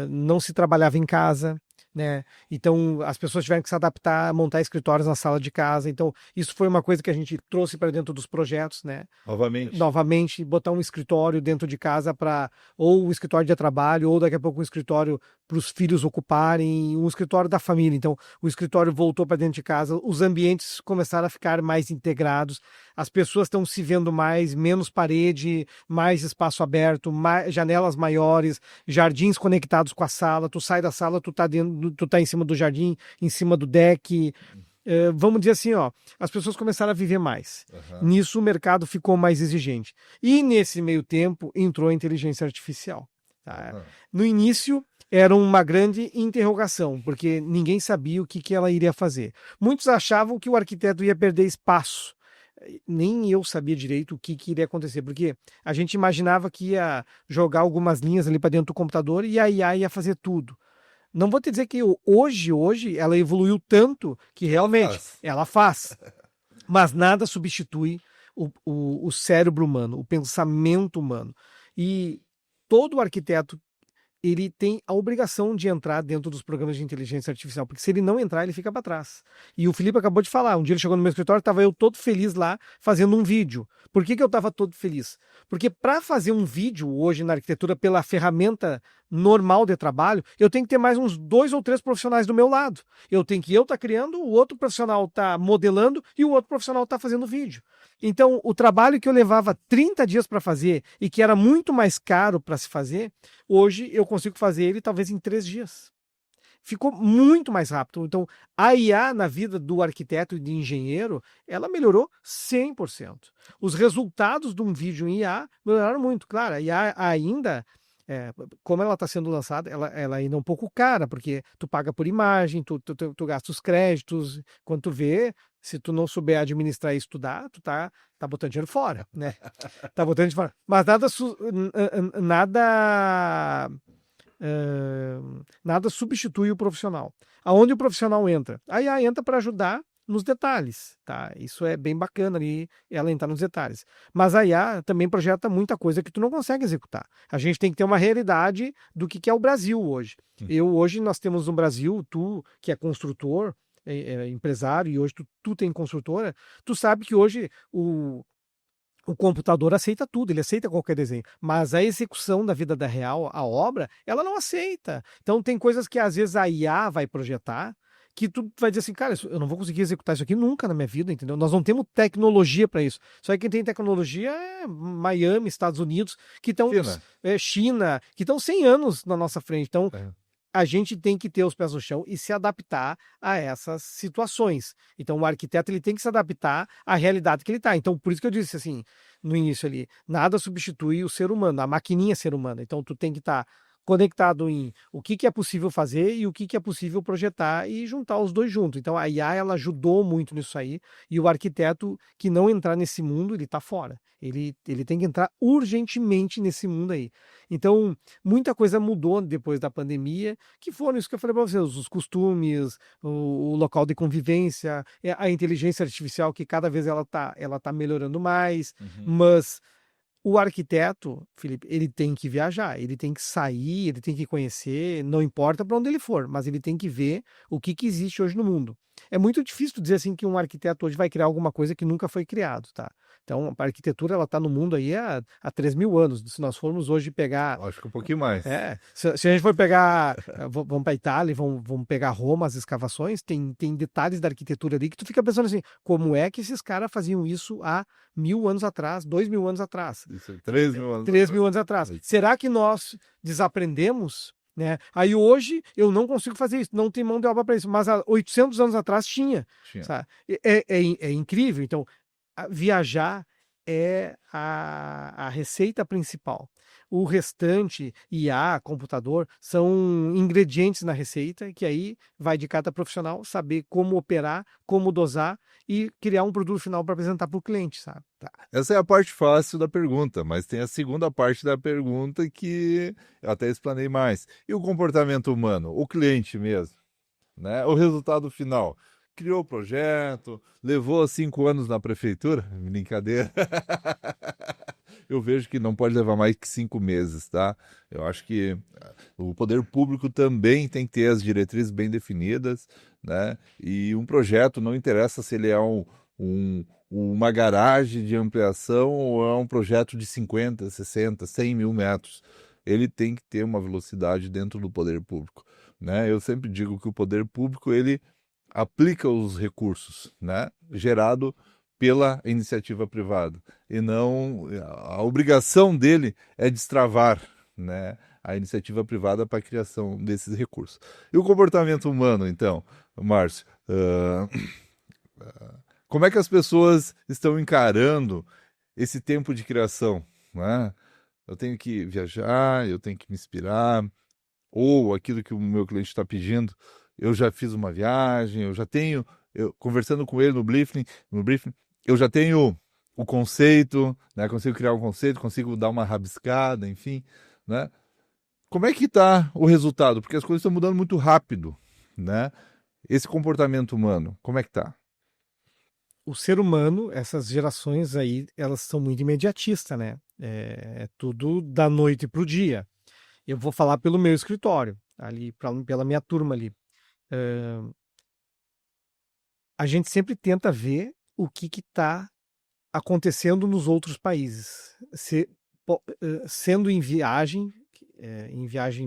não se trabalhava em casa, né? Então as pessoas tiveram que se adaptar a montar escritórios na sala de casa. Então isso foi uma coisa que a gente trouxe para dentro dos projetos, né? Novamente, botar um escritório dentro de casa para ou um escritório de trabalho ou daqui a pouco um escritório para os filhos ocuparem, um escritório da família. Então o escritório voltou para dentro de casa, os ambientes começaram a ficar mais integrados, as pessoas estão se vendo mais, menos parede, mais espaço aberto, janelas maiores, jardins conectados com a sala. Tu sai da sala, tu tá em cima do jardim, em cima do deck. Vamos dizer assim, ó, as pessoas começaram a viver mais. Nisso o mercado ficou mais exigente. E nesse meio tempo entrou a inteligência artificial. Tá? No início era uma grande interrogação, porque ninguém sabia o que ela iria fazer. Muitos achavam que o arquiteto ia perder espaço. Nem eu sabia direito o que iria acontecer, porque a gente imaginava que ia jogar algumas linhas ali para dentro do computador e a IA ia fazer tudo. Não vou te dizer que hoje ela evoluiu tanto que realmente ela faz. Mas nada substitui o cérebro humano, o pensamento humano. E todo arquiteto ele tem a obrigação de entrar dentro dos programas de inteligência artificial, porque se ele não entrar, ele fica para trás. E o Felipe acabou de falar, um dia ele chegou no meu escritório, estava eu todo feliz lá, fazendo um vídeo. Por que eu estava todo feliz? Porque para fazer um vídeo hoje na arquitetura, pela ferramenta normal de trabalho, eu tenho que ter mais uns 2 ou 3 profissionais do meu lado. Eu tenho que estar criando, o outro profissional está modelando e o outro profissional está fazendo vídeo. Então, o trabalho que eu levava 30 dias para fazer e que era muito mais caro para se fazer, hoje eu consigo fazer ele talvez em 3 dias. Ficou muito mais rápido. Então, a IA na vida do arquiteto e de engenheiro, ela melhorou 100%. Os resultados de um vídeo em IA melhoraram muito. Claro, a IA ainda, como ela está sendo lançada, ela ainda é um pouco cara, porque tu paga por imagem, tu gasta os créditos, quando tu vê, se tu não souber administrar e estudar, tu tá botando dinheiro fora, né? Tá botando dinheiro fora. Mas nada substitui o profissional. Aonde o profissional entra? A IA entra para ajudar nos detalhes, tá? Isso é bem bacana ali, ela entrar nos detalhes. Mas a IA também projeta muita coisa que tu não consegue executar. A gente tem que ter uma realidade do que é o Brasil hoje. Hoje nós temos no Brasil, tu que é construtor, empresário, e hoje tu tem construtora, tu sabe que hoje o computador aceita tudo, ele aceita qualquer desenho, mas a execução da vida da real, a obra, ela não aceita. Então tem coisas que às vezes a IA vai projetar, que tu vai dizer assim, cara, eu não vou conseguir executar isso aqui nunca na minha vida, entendeu? Nós não temos tecnologia para isso. Só que quem tem tecnologia é Miami, Estados Unidos, que estão China, que estão 100 anos na nossa frente. Então, a gente tem que ter os pés no chão e se adaptar a essas situações. Então, o arquiteto ele tem que se adaptar à realidade que ele está. Então, por isso que eu disse assim, no início ali, nada substitui o ser humano, a maquininha ser humana. Então, tu tem que estar conectado em o que é possível fazer e o que é possível projetar e juntar os dois juntos. Então, a IA, ela ajudou muito nisso aí, e o arquiteto que não entrar nesse mundo, ele está fora. Ele tem que entrar urgentemente nesse mundo aí. Então, muita coisa mudou depois da pandemia, que foram isso que eu falei para vocês, os costumes, o local de convivência, a inteligência artificial, que cada vez ela tá melhorando mais, mas o arquiteto, Felipe, ele tem que viajar, ele tem que sair, ele tem que conhecer, não importa para onde ele for, mas ele tem que ver o que existe hoje no mundo. É muito difícil dizer assim que um arquiteto hoje vai criar alguma coisa que nunca foi criado, tá? Então, a arquitetura ela está no mundo aí há 3.000 anos. Se nós formos hoje pegar Acho que um pouquinho mais. se a gente for pegar, vamos para a Itália, vamos pegar Roma, as escavações, tem detalhes da arquitetura ali que tu fica pensando assim, como é que esses caras faziam isso há 1.000 anos atrás, 2.000 anos atrás? Isso, 3.000 anos. 3.000 anos atrás. Será que nós desaprendemos? Né? Aí hoje eu não consigo fazer isso, não tem mão de obra para isso, mas há 800 anos atrás tinha. Sabe? É incrível. Então, viajar é a receita principal. O restante, IA, computador, são ingredientes na receita que aí vai de cada profissional saber como operar, como dosar e criar um produto final para apresentar para o cliente, sabe? Tá. Essa é a parte fácil da pergunta, mas tem a segunda parte da pergunta que eu até explanei mais. E o comportamento humano, o cliente mesmo, né? O resultado final. Criou o projeto, levou 5 anos na prefeitura, brincadeira. Eu vejo que não pode levar mais que 5 meses, tá? Eu acho que o poder público também tem que ter as diretrizes bem definidas, né? E um projeto, não interessa se ele é uma garagem de ampliação ou é um projeto de 50, 60, 100 mil metros. Ele tem que ter uma velocidade dentro do poder público, né? Eu sempre digo que o poder público, ele aplica os recursos, né, gerado pela iniciativa privada, e não a obrigação dele é destravar, né, a iniciativa privada para a criação desses recursos. E o comportamento humano, então, Márcio, como é que as pessoas estão encarando esse tempo de criação, né? Eu tenho que viajar, eu tenho que me inspirar, ou aquilo que o meu cliente está pedindo, eu já fiz uma viagem, eu já tenho, conversando com ele no briefing, eu já tenho o conceito, né? Consigo criar um conceito, consigo dar uma rabiscada, enfim, né? Como é que está o resultado? Porque as coisas estão mudando muito rápido, né? Esse comportamento humano, como é que está? O ser humano, essas gerações aí, elas são muito imediatistas, né? É tudo da noite para o dia. Eu vou falar pelo meu escritório, ali pela minha turma ali. A gente sempre tenta ver o que está acontecendo nos outros países, sendo em viagem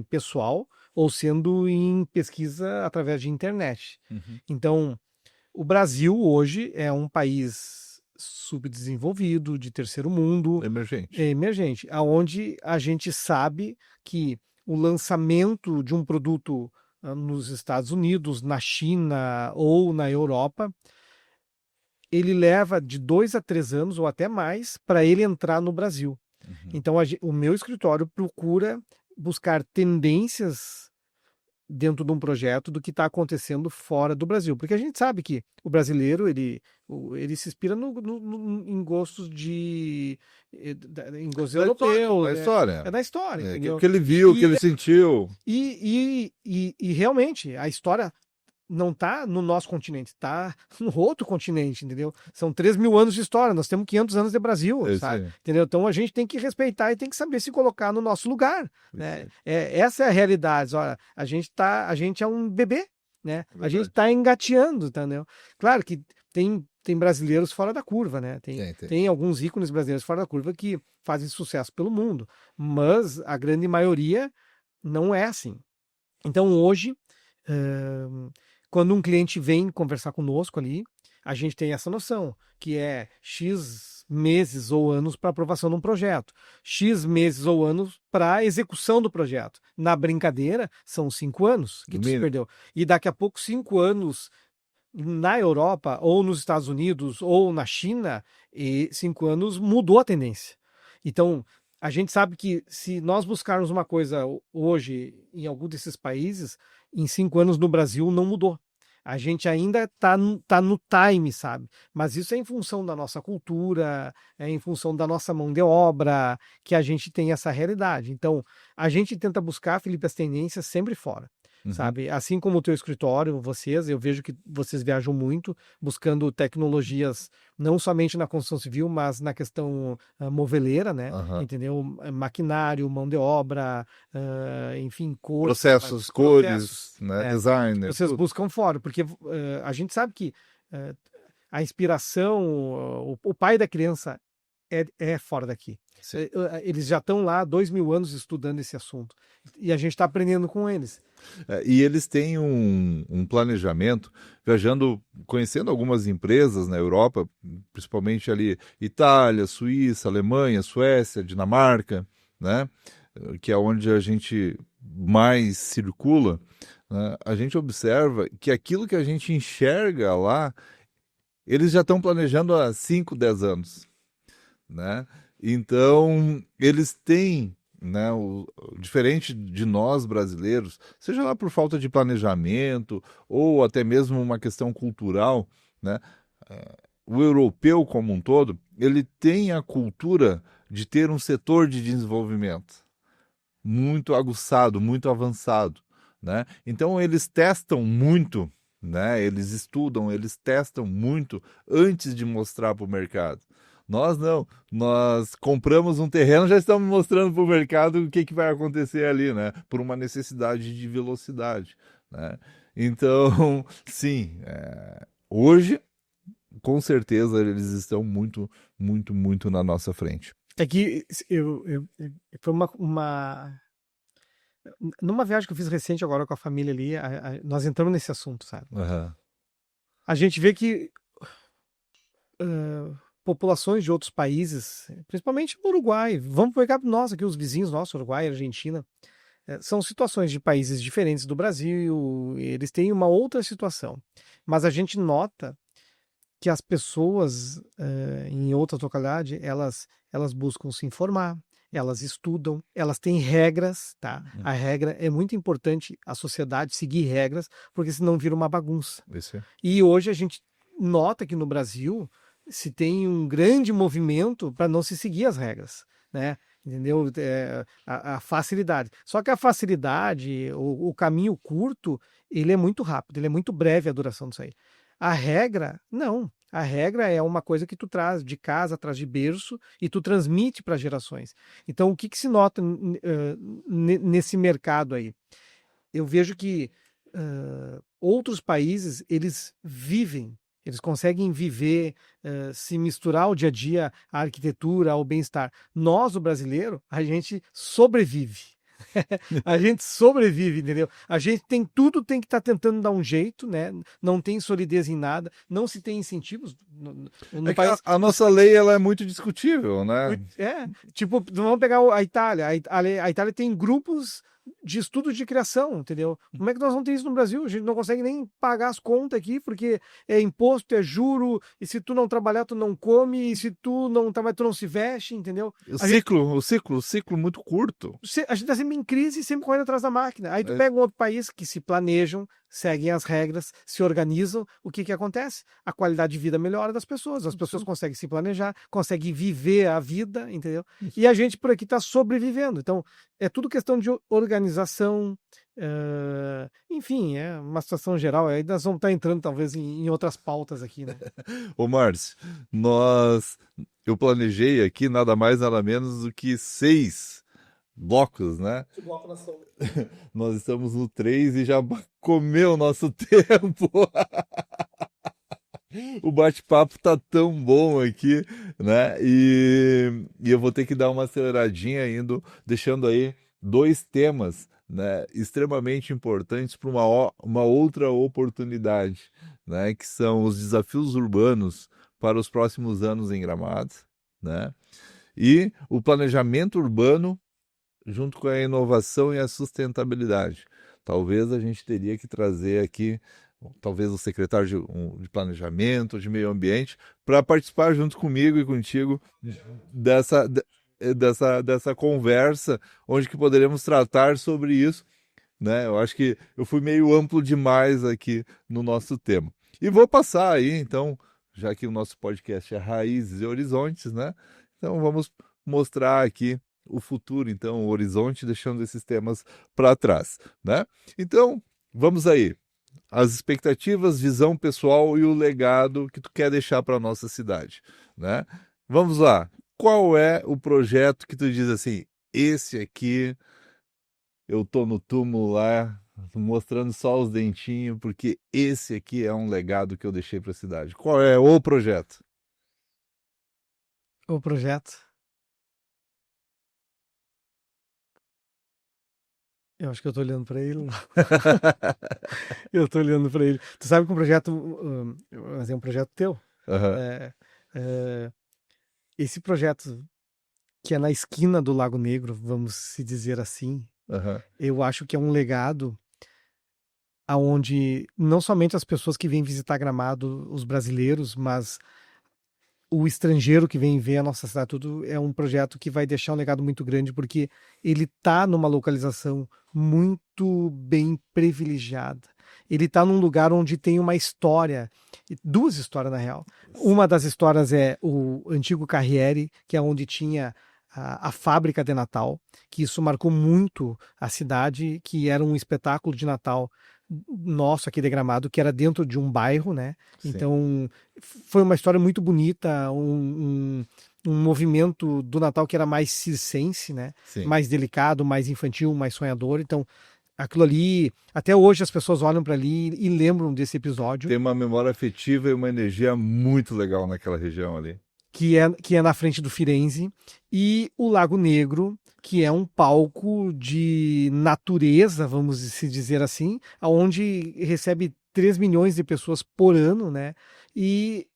pessoal ou sendo em pesquisa através de internet. Uhum. Então, o Brasil hoje é um país subdesenvolvido, de terceiro mundo, emergente, aonde a gente sabe que o lançamento de um produto nos Estados Unidos, na China ou na Europa, ele leva de 2 a 3 anos ou até mais para ele entrar no Brasil. Uhum. Então, o meu escritório procura buscar tendências dentro de um projeto do que está acontecendo fora do Brasil, porque a gente sabe que o brasileiro ele se inspira em gostos em gostos europeus, da história, é da história, o que ele viu, o que ele sentiu, e realmente a história não está no nosso continente, está no outro continente, entendeu? São 3.000 anos de história, nós temos 500 anos de Brasil, sabe? Entendeu? Então a gente tem que respeitar e tem que saber se colocar no nosso lugar, né? Essa é a realidade. Olha, a gente é um bebê, né? A gente está engateando, entendeu? Claro que tem brasileiros fora da curva, né? Tem alguns ícones brasileiros fora da curva que fazem sucesso pelo mundo, mas a grande maioria não é assim. Então hoje quando um cliente vem conversar conosco ali, a gente tem essa noção, que é X meses ou anos para aprovação de um projeto, X meses ou anos para execução do projeto. Na brincadeira, são 5 anos que tu se perdeu. E daqui a pouco, 5 anos na Europa, ou nos Estados Unidos, ou na China, e 5 anos mudou a tendência. Então, a gente sabe que se nós buscarmos uma coisa hoje em algum desses países, em 5 anos no Brasil não mudou. A gente ainda tá no time, sabe? Mas isso é em função da nossa cultura, é em função da nossa mão de obra, que a gente tem essa realidade. Então, a gente tenta buscar, Felipe, as tendências sempre fora. sabe? Assim como o teu escritório, eu vejo que vocês viajam muito, buscando tecnologias, não somente na construção civil, mas na questão moveleira, né? Aham. Entendeu? Maquinário, mão de obra, enfim, cores, Processos, cores, processos, né? né? Designer, Vocês tudo. buscam fora, porque a gente sabe que a inspiração, o pai da criança é fora daqui. Sim. Eles já estão lá há 2.000 anos estudando esse assunto. E a gente está aprendendo com eles. E eles têm um planejamento, viajando, conhecendo algumas empresas na Europa, principalmente ali Itália, Suíça, Alemanha, Suécia, Dinamarca, né? Que é onde a gente mais circula, né? A gente observa que aquilo que a gente enxerga lá, eles já estão planejando há 5, 10 anos, né? Então, eles têm, né, diferente de nós brasileiros, seja lá por falta de planejamento ou até mesmo uma questão cultural, né? O europeu como um todo, ele tem a cultura de ter um setor de desenvolvimento muito aguçado, muito avançado, né? Então eles testam muito, né? Eles estudam, eles testam muito antes de mostrar para o mercado. Nós não, nós compramos um terreno, já estamos mostrando para o mercado o que, que vai acontecer ali, né? Por uma necessidade de velocidade, né? Então, sim, hoje, com certeza, eles estão muito, muito, muito na nossa frente. É que foi numa viagem que eu fiz recente agora com a família ali, nós entramos nesse assunto, sabe? Uhum. A gente vê que populações de outros países, principalmente no Uruguai, vamos pegar nós aqui, os vizinhos nossos, Uruguai, Argentina, são situações de países diferentes do Brasil, eles têm uma outra situação. Mas a gente nota que as pessoas em outra localidade, elas buscam se informar, elas estudam, elas têm regras, tá? A regra é muito importante, a sociedade seguir regras, porque senão vira uma bagunça. Esse é. E hoje a gente nota que no Brasil se tem um grande movimento para não se seguir as regras, né? Entendeu? A facilidade. Só que a facilidade, o caminho curto, ele é muito rápido, ele é muito breve a duração disso aí. A regra, não. A regra é uma coisa que tu traz de casa, traz de berço e tu transmite para gerações. Então, o que se nota nesse mercado aí? Eu vejo que outros países, eles vivem, eles conseguem viver, se misturar ao dia a dia, a arquitetura, ao bem-estar. Nós, o brasileiro, a gente sobrevive. A gente sobrevive, entendeu? A gente tem tudo, tem que estar tentando dar um jeito, né? Não tem solidez em nada, não se tem incentivos no país. A nossa lei ela é muito discutível, né? Tipo, vamos pegar a Itália. A Itália tem grupos de estudo de criação, entendeu? Como é que nós vamos ter isso no Brasil? A gente não consegue nem pagar as contas aqui, porque é imposto, é juro, e se tu não trabalhar, tu não come, e se tu não trabalhar, tu não se veste, entendeu? O ciclo muito curto. A gente tá sempre em crise, sempre correndo atrás da máquina. Aí tu pega um outro país que se planejam, seguem as regras, se organizam, o que acontece? A qualidade de vida melhora das pessoas, as pessoas conseguem se planejar, conseguem viver a vida, entendeu? E a gente por aqui está sobrevivendo. Então, é tudo questão de organização, enfim, é uma situação geral. Aí nós vamos estar entrando talvez em outras pautas aqui, né? Ô Márcio, eu planejei aqui nada mais nada menos do que 6 blocos, né? Que bloco nós somos? Nós estamos no 3 e já comeu o nosso tempo. O bate-papo tá tão bom aqui, né? E eu vou ter que dar uma aceleradinha indo, deixando aí 2 temas, né, extremamente importantes para uma outra oportunidade, né? Que são os desafios urbanos para os próximos anos em Gramado, né? E o planejamento urbano junto com a inovação e a sustentabilidade. Talvez a gente teria que trazer aqui, talvez o secretário de planejamento, de meio ambiente, para participar junto comigo e contigo dessa conversa, onde que poderemos tratar sobre isso, né? Eu acho que eu fui meio amplo demais aqui no nosso tema. E vou passar aí, então, já que o nosso podcast é Raízes e Horizontes, né? Então vamos mostrar aqui o futuro, então, o horizonte, deixando esses temas para trás, né? Então, Vamos aí. As expectativas, visão pessoal e o legado que tu quer deixar para a nossa cidade, né? Vamos lá. Qual é o projeto que tu diz assim, esse aqui eu tô no túmulo lá, mostrando só os dentinhos, porque esse aqui é um legado que eu deixei para a cidade. Qual é o projeto? O projeto. Eu acho que eu tô olhando para ele. Eu tô olhando para ele. Tu sabe que um projeto, mas é um projeto teu. Aham, É, é, esse projeto que é na esquina do Lago Negro, vamos se dizer assim, aham, eu acho que é um legado aonde não somente as pessoas que vêm visitar Gramado, os brasileiros, mas o estrangeiro que vem ver a nossa cidade, tudo é um projeto que vai deixar um legado muito grande, porque ele está numa localização muito bem privilegiada. Ele está num lugar onde tem uma história, duas histórias na real. Uma das histórias é o antigo Carriere, que é onde tinha a fábrica de Natal, que isso marcou muito a cidade, que era um espetáculo de Natal nosso aqui de Gramado, que era dentro de um bairro, né? sim, Então foi uma história muito bonita, um movimento do Natal que era mais circense, né? sim. Mais delicado, mais infantil, mais sonhador. Então aquilo ali, até hoje as pessoas olham para ali e lembram desse episódio. Tem uma memória afetiva e uma energia muito legal naquela região ali. Que é na frente do Firenze, e o Lago Negro, que é um palco de natureza, vamos se dizer assim, onde recebe 3 milhões de pessoas por ano, né? E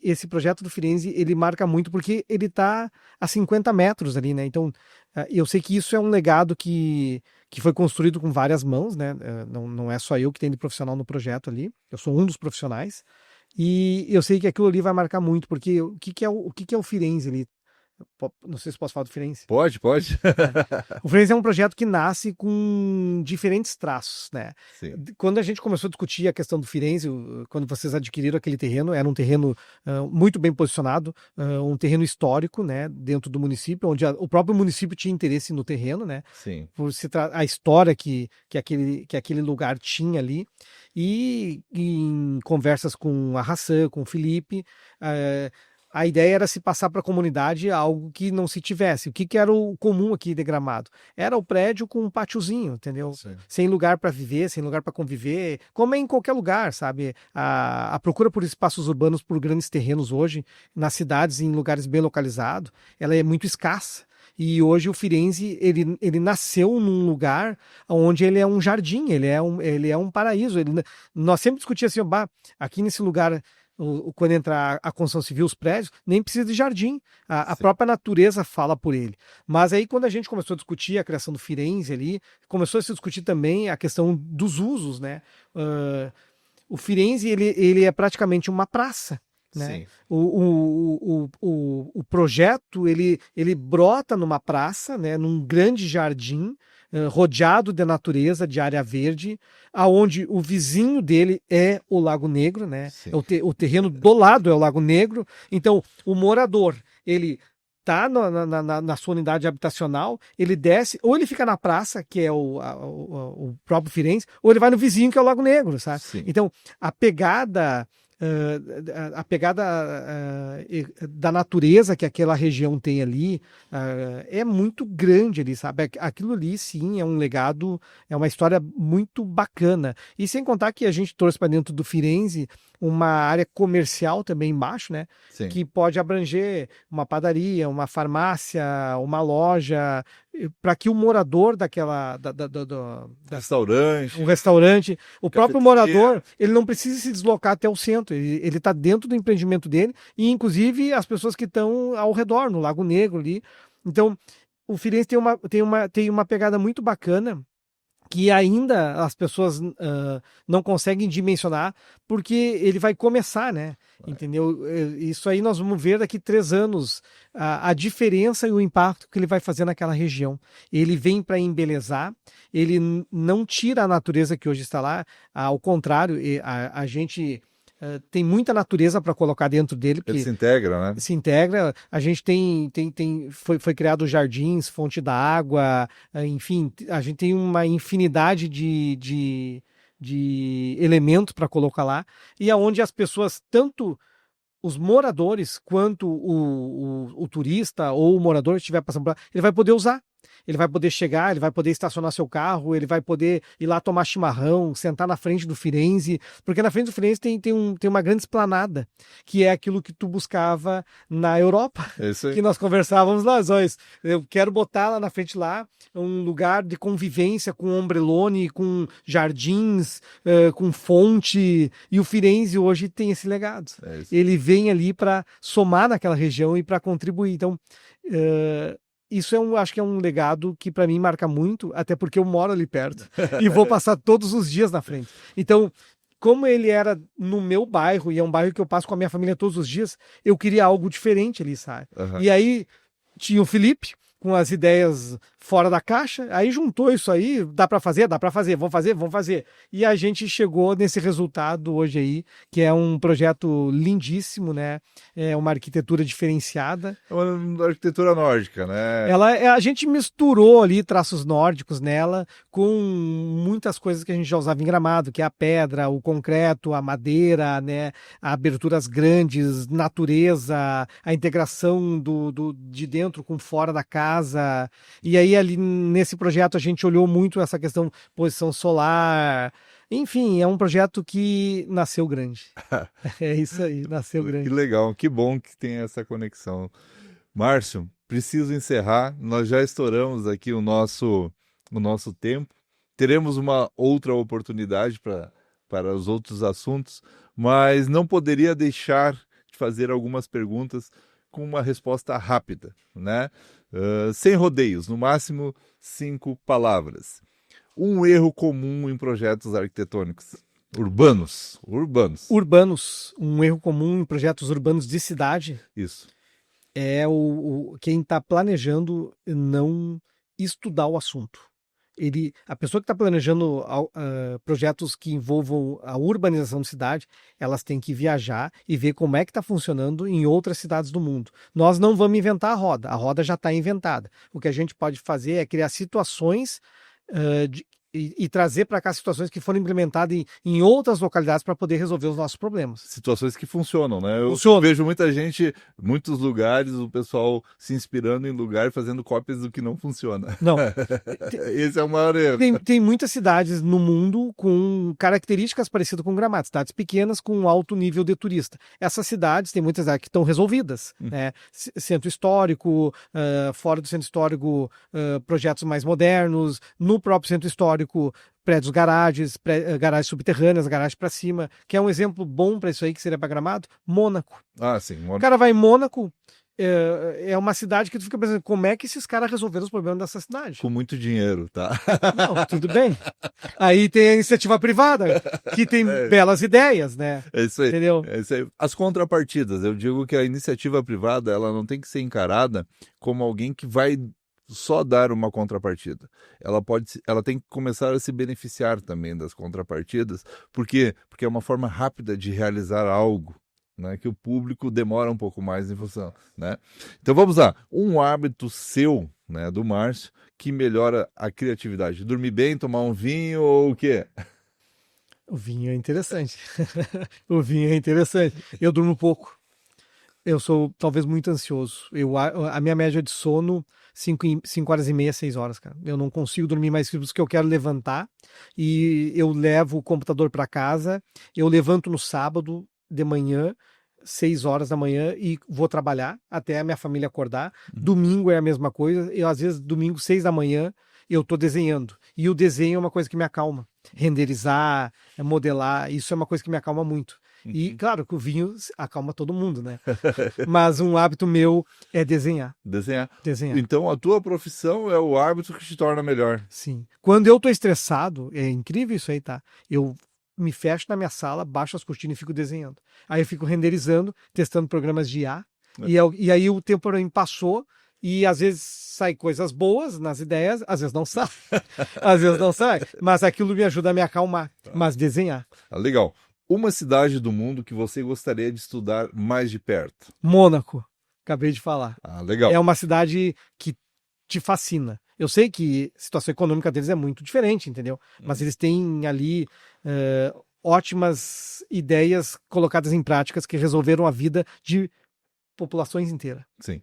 esse projeto do Firenze, ele marca muito porque ele está a 50 metros ali, né? Então, eu sei que isso é um legado que foi construído com várias mãos, né? Não é só eu que tenho de profissional no projeto ali, eu sou um dos profissionais. E eu sei que aquilo ali vai marcar muito, porque o que que é o Firenze ali? Não sei se posso falar do Firenze. Pode, pode? É. O Firenze é um projeto que nasce com diferentes traços, né? Sim, Quando a gente começou a discutir a questão do Firenze, quando vocês adquiriram aquele terreno, era um terreno muito bem posicionado, um terreno histórico, né, dentro do município, onde o próprio município tinha interesse no terreno, né, sim. por a história que aquele lugar tinha ali. E em conversas com a Hassan, com o Felipe, a ideia era se passar para a comunidade algo que não se tivesse. O que era o comum aqui de Gramado? Era o prédio com um pátiozinho, entendeu? Sim. Sem lugar para viver, sem lugar para conviver, como é em qualquer lugar, sabe? A procura por espaços urbanos, por grandes terrenos hoje, nas cidades, em lugares bem localizados, ela é muito escassa. E hoje o Firenze, ele nasceu num lugar onde ele é um jardim, ele é um paraíso. Nós sempre discutíamos assim, aqui nesse lugar, quando entra a construção civil, os prédios, nem precisa de jardim. A Sim. própria natureza fala por ele. Mas aí, quando a gente começou a discutir a criação do Firenze ali, começou a se discutir também a questão dos usos, né? O Firenze, ele é praticamente uma praça. Né? Sim. O projeto ele brota numa praça, né, num grande jardim, rodeado de natureza, de área verde, aonde o vizinho dele é o Lago Negro, né? Sim. O terreno do lado é o Lago Negro. Então, o morador, ele tá na sua unidade habitacional, ele desce, ou ele fica na praça, que é o próprio Firenze, ou ele vai no vizinho, que é o Lago Negro, sabe? Sim. Então, a pegada da natureza que aquela região tem ali é muito grande ali, sabe? Aquilo ali, sim, é um legado, é uma história muito bacana. E sem contar que a gente trouxe para dentro do Firenze uma área comercial também embaixo, né? Sim. Que pode abranger uma padaria, uma farmácia, uma loja, para que o morador Restaurante, um restaurante, o próprio cafeteria. morador, ele não precisa se deslocar até o centro, ele está dentro do empreendimento dele, e inclusive as pessoas que estão ao redor, no Lago Negro ali. Então, o Firenze tem uma pegada muito bacana, que ainda as pessoas não conseguem dimensionar, porque ele vai começar, né? Entendeu? Isso aí nós vamos ver daqui 3 anos a diferença e o impacto que ele vai fazer naquela região. Ele vem para embelezar, ele não tira a natureza que hoje está lá, ao contrário, a gente tem muita natureza para colocar dentro dele, Ele porque se integra, né? se integra. A gente foi criado jardins, fonte da água, enfim, a gente tem uma infinidade de elementos para colocar lá, e aonde as pessoas, tanto os moradores quanto o turista ou o morador que estiver passando por lá, ele vai poder usar. Ele vai poder chegar, ele vai poder estacionar seu carro, ele vai poder ir lá tomar chimarrão, sentar na frente do Firenze, porque na frente do Firenze tem uma grande esplanada, que é aquilo que tu buscava na Europa, É isso aí. que nós conversávamos lá, Zóis. Eu quero botar lá na frente lá um lugar de convivência com ombrelone, com jardins, com fonte, e o Firenze hoje tem esse legado. É isso. Ele vem ali para somar naquela região e para contribuir. Então, isso acho que é um legado que para mim marca muito, até porque eu moro ali perto e vou passar todos os dias na frente. Então, como ele era no meu bairro, e é um bairro que eu passo com a minha família todos os dias, eu queria algo diferente ali, sabe? Aham. E aí tinha o Felipe com as ideias fora da caixa, aí juntou isso aí, dá para fazer, vamos fazer. E a gente chegou nesse resultado hoje aí, que é um projeto lindíssimo, né? É uma arquitetura diferenciada. É uma arquitetura nórdica, né? A gente misturou ali traços nórdicos nela com muitas coisas que a gente já usava em Gramado, que é a pedra, o concreto, a madeira, né? Aberturas grandes, natureza, a integração de dentro com fora da casa. E aí ali nesse projeto a gente olhou muito essa questão posição solar. Enfim, é um projeto que nasceu grande. É isso aí, nasceu Que grande. legal, que bom que tem essa conexão. Márcio, preciso encerrar. Nós já estouramos aqui o nosso tempo. Teremos uma outra oportunidade para os outros assuntos, mas não poderia deixar de fazer algumas perguntas com uma resposta rápida, né? Sem rodeios, no máximo 5 palavras. Um erro comum em projetos arquitetônicos. Urbanos. Urbanos, um erro comum em projetos urbanos de cidade Isso. é quem está planejando não estudar o assunto. A pessoa que está planejando projetos que envolvam a urbanização de cidade, elas têm que viajar e ver como é que está funcionando em outras cidades do mundo. Nós não vamos inventar a roda já está inventada. O que a gente pode fazer é criar situações e trazer para cá situações que foram implementadas em outras localidades para poder resolver os nossos problemas. Situações que funcionam, né? Eu Funciona. vejo muita gente, muitos lugares, o pessoal se inspirando em lugar e fazendo cópias do que não funciona. Não. Esse é o maior erro. Tem muitas cidades no mundo com características parecidas com Gramado, cidades pequenas com alto nível de turista. Essas cidades, tem muitas cidades que estão resolvidas, né? Centro histórico, fora do centro histórico, projetos mais modernos, no próprio centro histórico, prédios garagens subterrâneas, garagens para cima, que é um exemplo bom para isso aí, que seria para Gramado, Mônaco. Ah, sim. O cara vai em Mônaco, é uma cidade que tu fica pensando, como é que esses caras resolveram os problemas dessa cidade? Com muito dinheiro, tá? Não, tudo bem. Aí tem a iniciativa privada, que tem belas ideias, né? É isso aí. Entendeu? É isso aí. As contrapartidas, eu digo que a iniciativa privada, ela não tem que ser encarada como alguém que vai só dar uma contrapartida. Ela tem que começar a se beneficiar também das contrapartidas. Por quê? Porque é uma forma rápida de realizar algo, né, que o público demora um pouco mais em função, né? Então vamos lá. Um hábito seu, né, do Márcio, que melhora a criatividade. Dormir bem, tomar um vinho ou o quê? O vinho é interessante. O vinho é interessante. Eu durmo pouco. Eu sou talvez muito ansioso. A minha média de sono, 5 horas e meia, 6 horas, cara. Eu não consigo dormir mais que eu quero levantar. E eu levo o computador para casa. Eu levanto no sábado de manhã, 6 horas da manhã, e vou trabalhar até a minha família acordar. Domingo é a mesma coisa. Eu, às vezes, domingo, 6 da manhã, eu tô desenhando. E o desenho é uma coisa que me acalma. Renderizar, modelar, isso é uma coisa que me acalma muito. E, claro, que o vinho acalma todo mundo, né? Mas um hábito meu é desenhar. Desenhar. Desenhar. Então, a tua profissão é o hábito que te torna melhor. Sim. Quando eu tô estressado, é incrível isso aí, tá? Eu me fecho na minha sala, baixo as cortinas e fico desenhando. Aí eu fico renderizando, testando programas de IA. E aí o tempo passou e às vezes sai coisas boas nas ideias, às vezes não sai. Às vezes não sai. Mas aquilo me ajuda a me acalmar. Mas desenhar. Legal. Uma cidade do mundo que você gostaria de estudar mais de perto. Mônaco, acabei de falar. Ah, legal. É uma cidade que te fascina. Eu sei que a situação econômica deles é muito diferente, entendeu? Mas eles têm ali ótimas ideias colocadas em práticas que resolveram a vida de populações inteiras. Sim.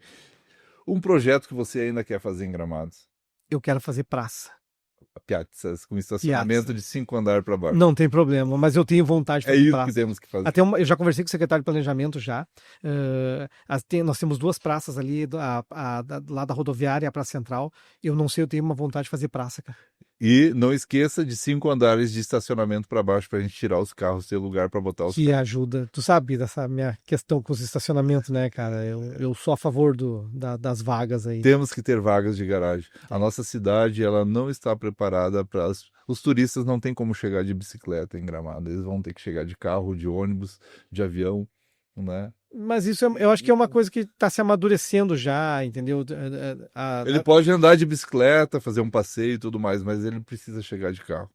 Um projeto que você ainda quer fazer em Gramados? Eu quero fazer praça. Piazzas, com estacionamento de 5 andares para baixo. Não tem problema, mas eu tenho vontade de É fazer isso praça. que temos que fazer. Eu já conversei com o secretário de planejamento já. Nós temos 2 praças ali, lá da rodoviária e a Praça Central. Eu não sei, eu tenho uma vontade de fazer praça, cara. E não esqueça de 5 andares de estacionamento para baixo para a gente tirar os carros, ter lugar para botar os Que carros. ajuda. Tu sabe dessa minha questão com os estacionamentos, né, cara? Eu sou a favor das vagas aí. Temos que ter vagas de garagem. A nossa cidade, ela não está preparada para... Os turistas não têm como chegar de bicicleta em Gramado. Eles vão ter que chegar de carro, de ônibus, de avião, né? Mas isso eu acho que é uma coisa que está se amadurecendo já, entendeu? Ele pode andar de bicicleta, fazer um passeio e tudo mais, mas ele precisa chegar de carro.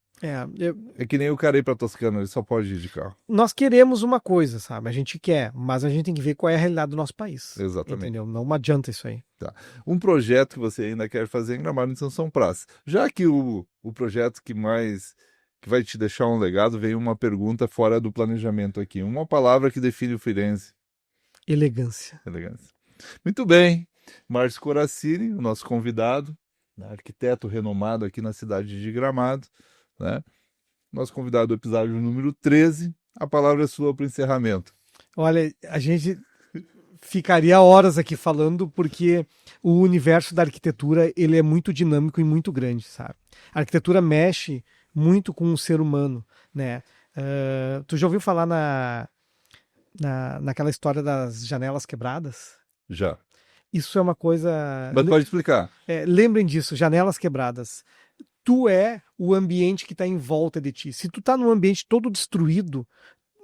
É que nem o cara ir para Toscana, ele só pode ir de carro. Nós queremos uma coisa, sabe? A gente quer, mas a gente tem que ver qual é a realidade do nosso país. Exatamente. Entendeu? Não adianta isso aí. Tá. Um projeto que você ainda quer fazer em Gramado, em São Praça. Já que o projeto que vai te deixar um legado, veio uma pergunta fora do planejamento aqui. Uma palavra que define o Firenze. Elegância. Elegância. Muito bem. Márcio Corassini, o nosso convidado, arquiteto renomado aqui na cidade de Gramado, né? Nosso convidado do episódio número 13. A palavra é sua para o encerramento. Olha, a gente ficaria horas aqui falando porque o universo da arquitetura ele é muito dinâmico e muito grande, sabe? A arquitetura mexe muito com o ser humano, né? Tu já ouviu falar naquela história das janelas quebradas? Já. Isso é uma coisa... Mas pode explicar. Lembrem disso, janelas quebradas. Tu é o ambiente que está em volta de ti. Se tu está num ambiente todo destruído,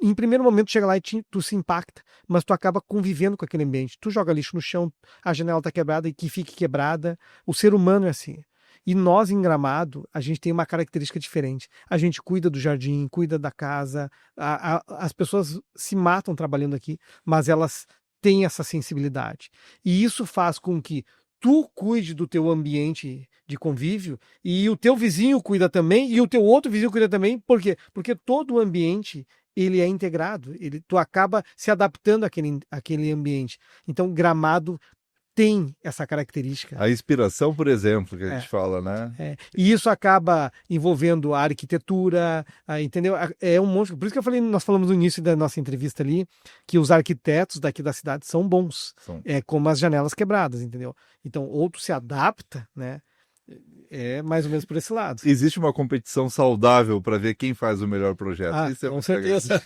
em primeiro momento chega lá e tu se impacta, mas tu acaba convivendo com aquele ambiente. Tu joga lixo no chão, a janela está quebrada e que fique quebrada. O ser humano é assim. E nós, em Gramado, a gente tem uma característica diferente. A gente cuida do jardim, cuida da casa. As pessoas se matam trabalhando aqui, mas elas têm essa sensibilidade. E isso faz com que tu cuide do teu ambiente de convívio e o teu vizinho cuida também e o teu outro vizinho cuida também. Por quê? Porque todo o ambiente ele é integrado. Tu acaba se adaptando àquele ambiente. Então, Gramado tem essa característica. A inspiração, por exemplo, que a gente fala, né? E isso acaba envolvendo a arquitetura, entendeu? É um monte. Por isso que eu falei, nós falamos no início da nossa entrevista ali, que os arquitetos daqui da cidade são bons. É como as janelas quebradas, entendeu? Então, ou tu se adapta, né? É mais ou menos por esse lado. Existe uma competição saudável para ver quem faz o melhor projeto. Isso é com certeza.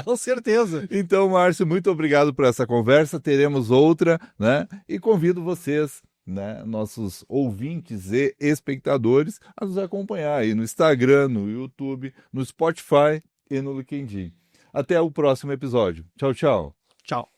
Com certeza. Então, Márcio, muito obrigado por essa conversa. Teremos outra, né? E convido vocês, né, nossos ouvintes e espectadores, a nos acompanhar aí no Instagram, no YouTube, no Spotify e no LinkedIn. Até o próximo episódio. Tchau, tchau. Tchau.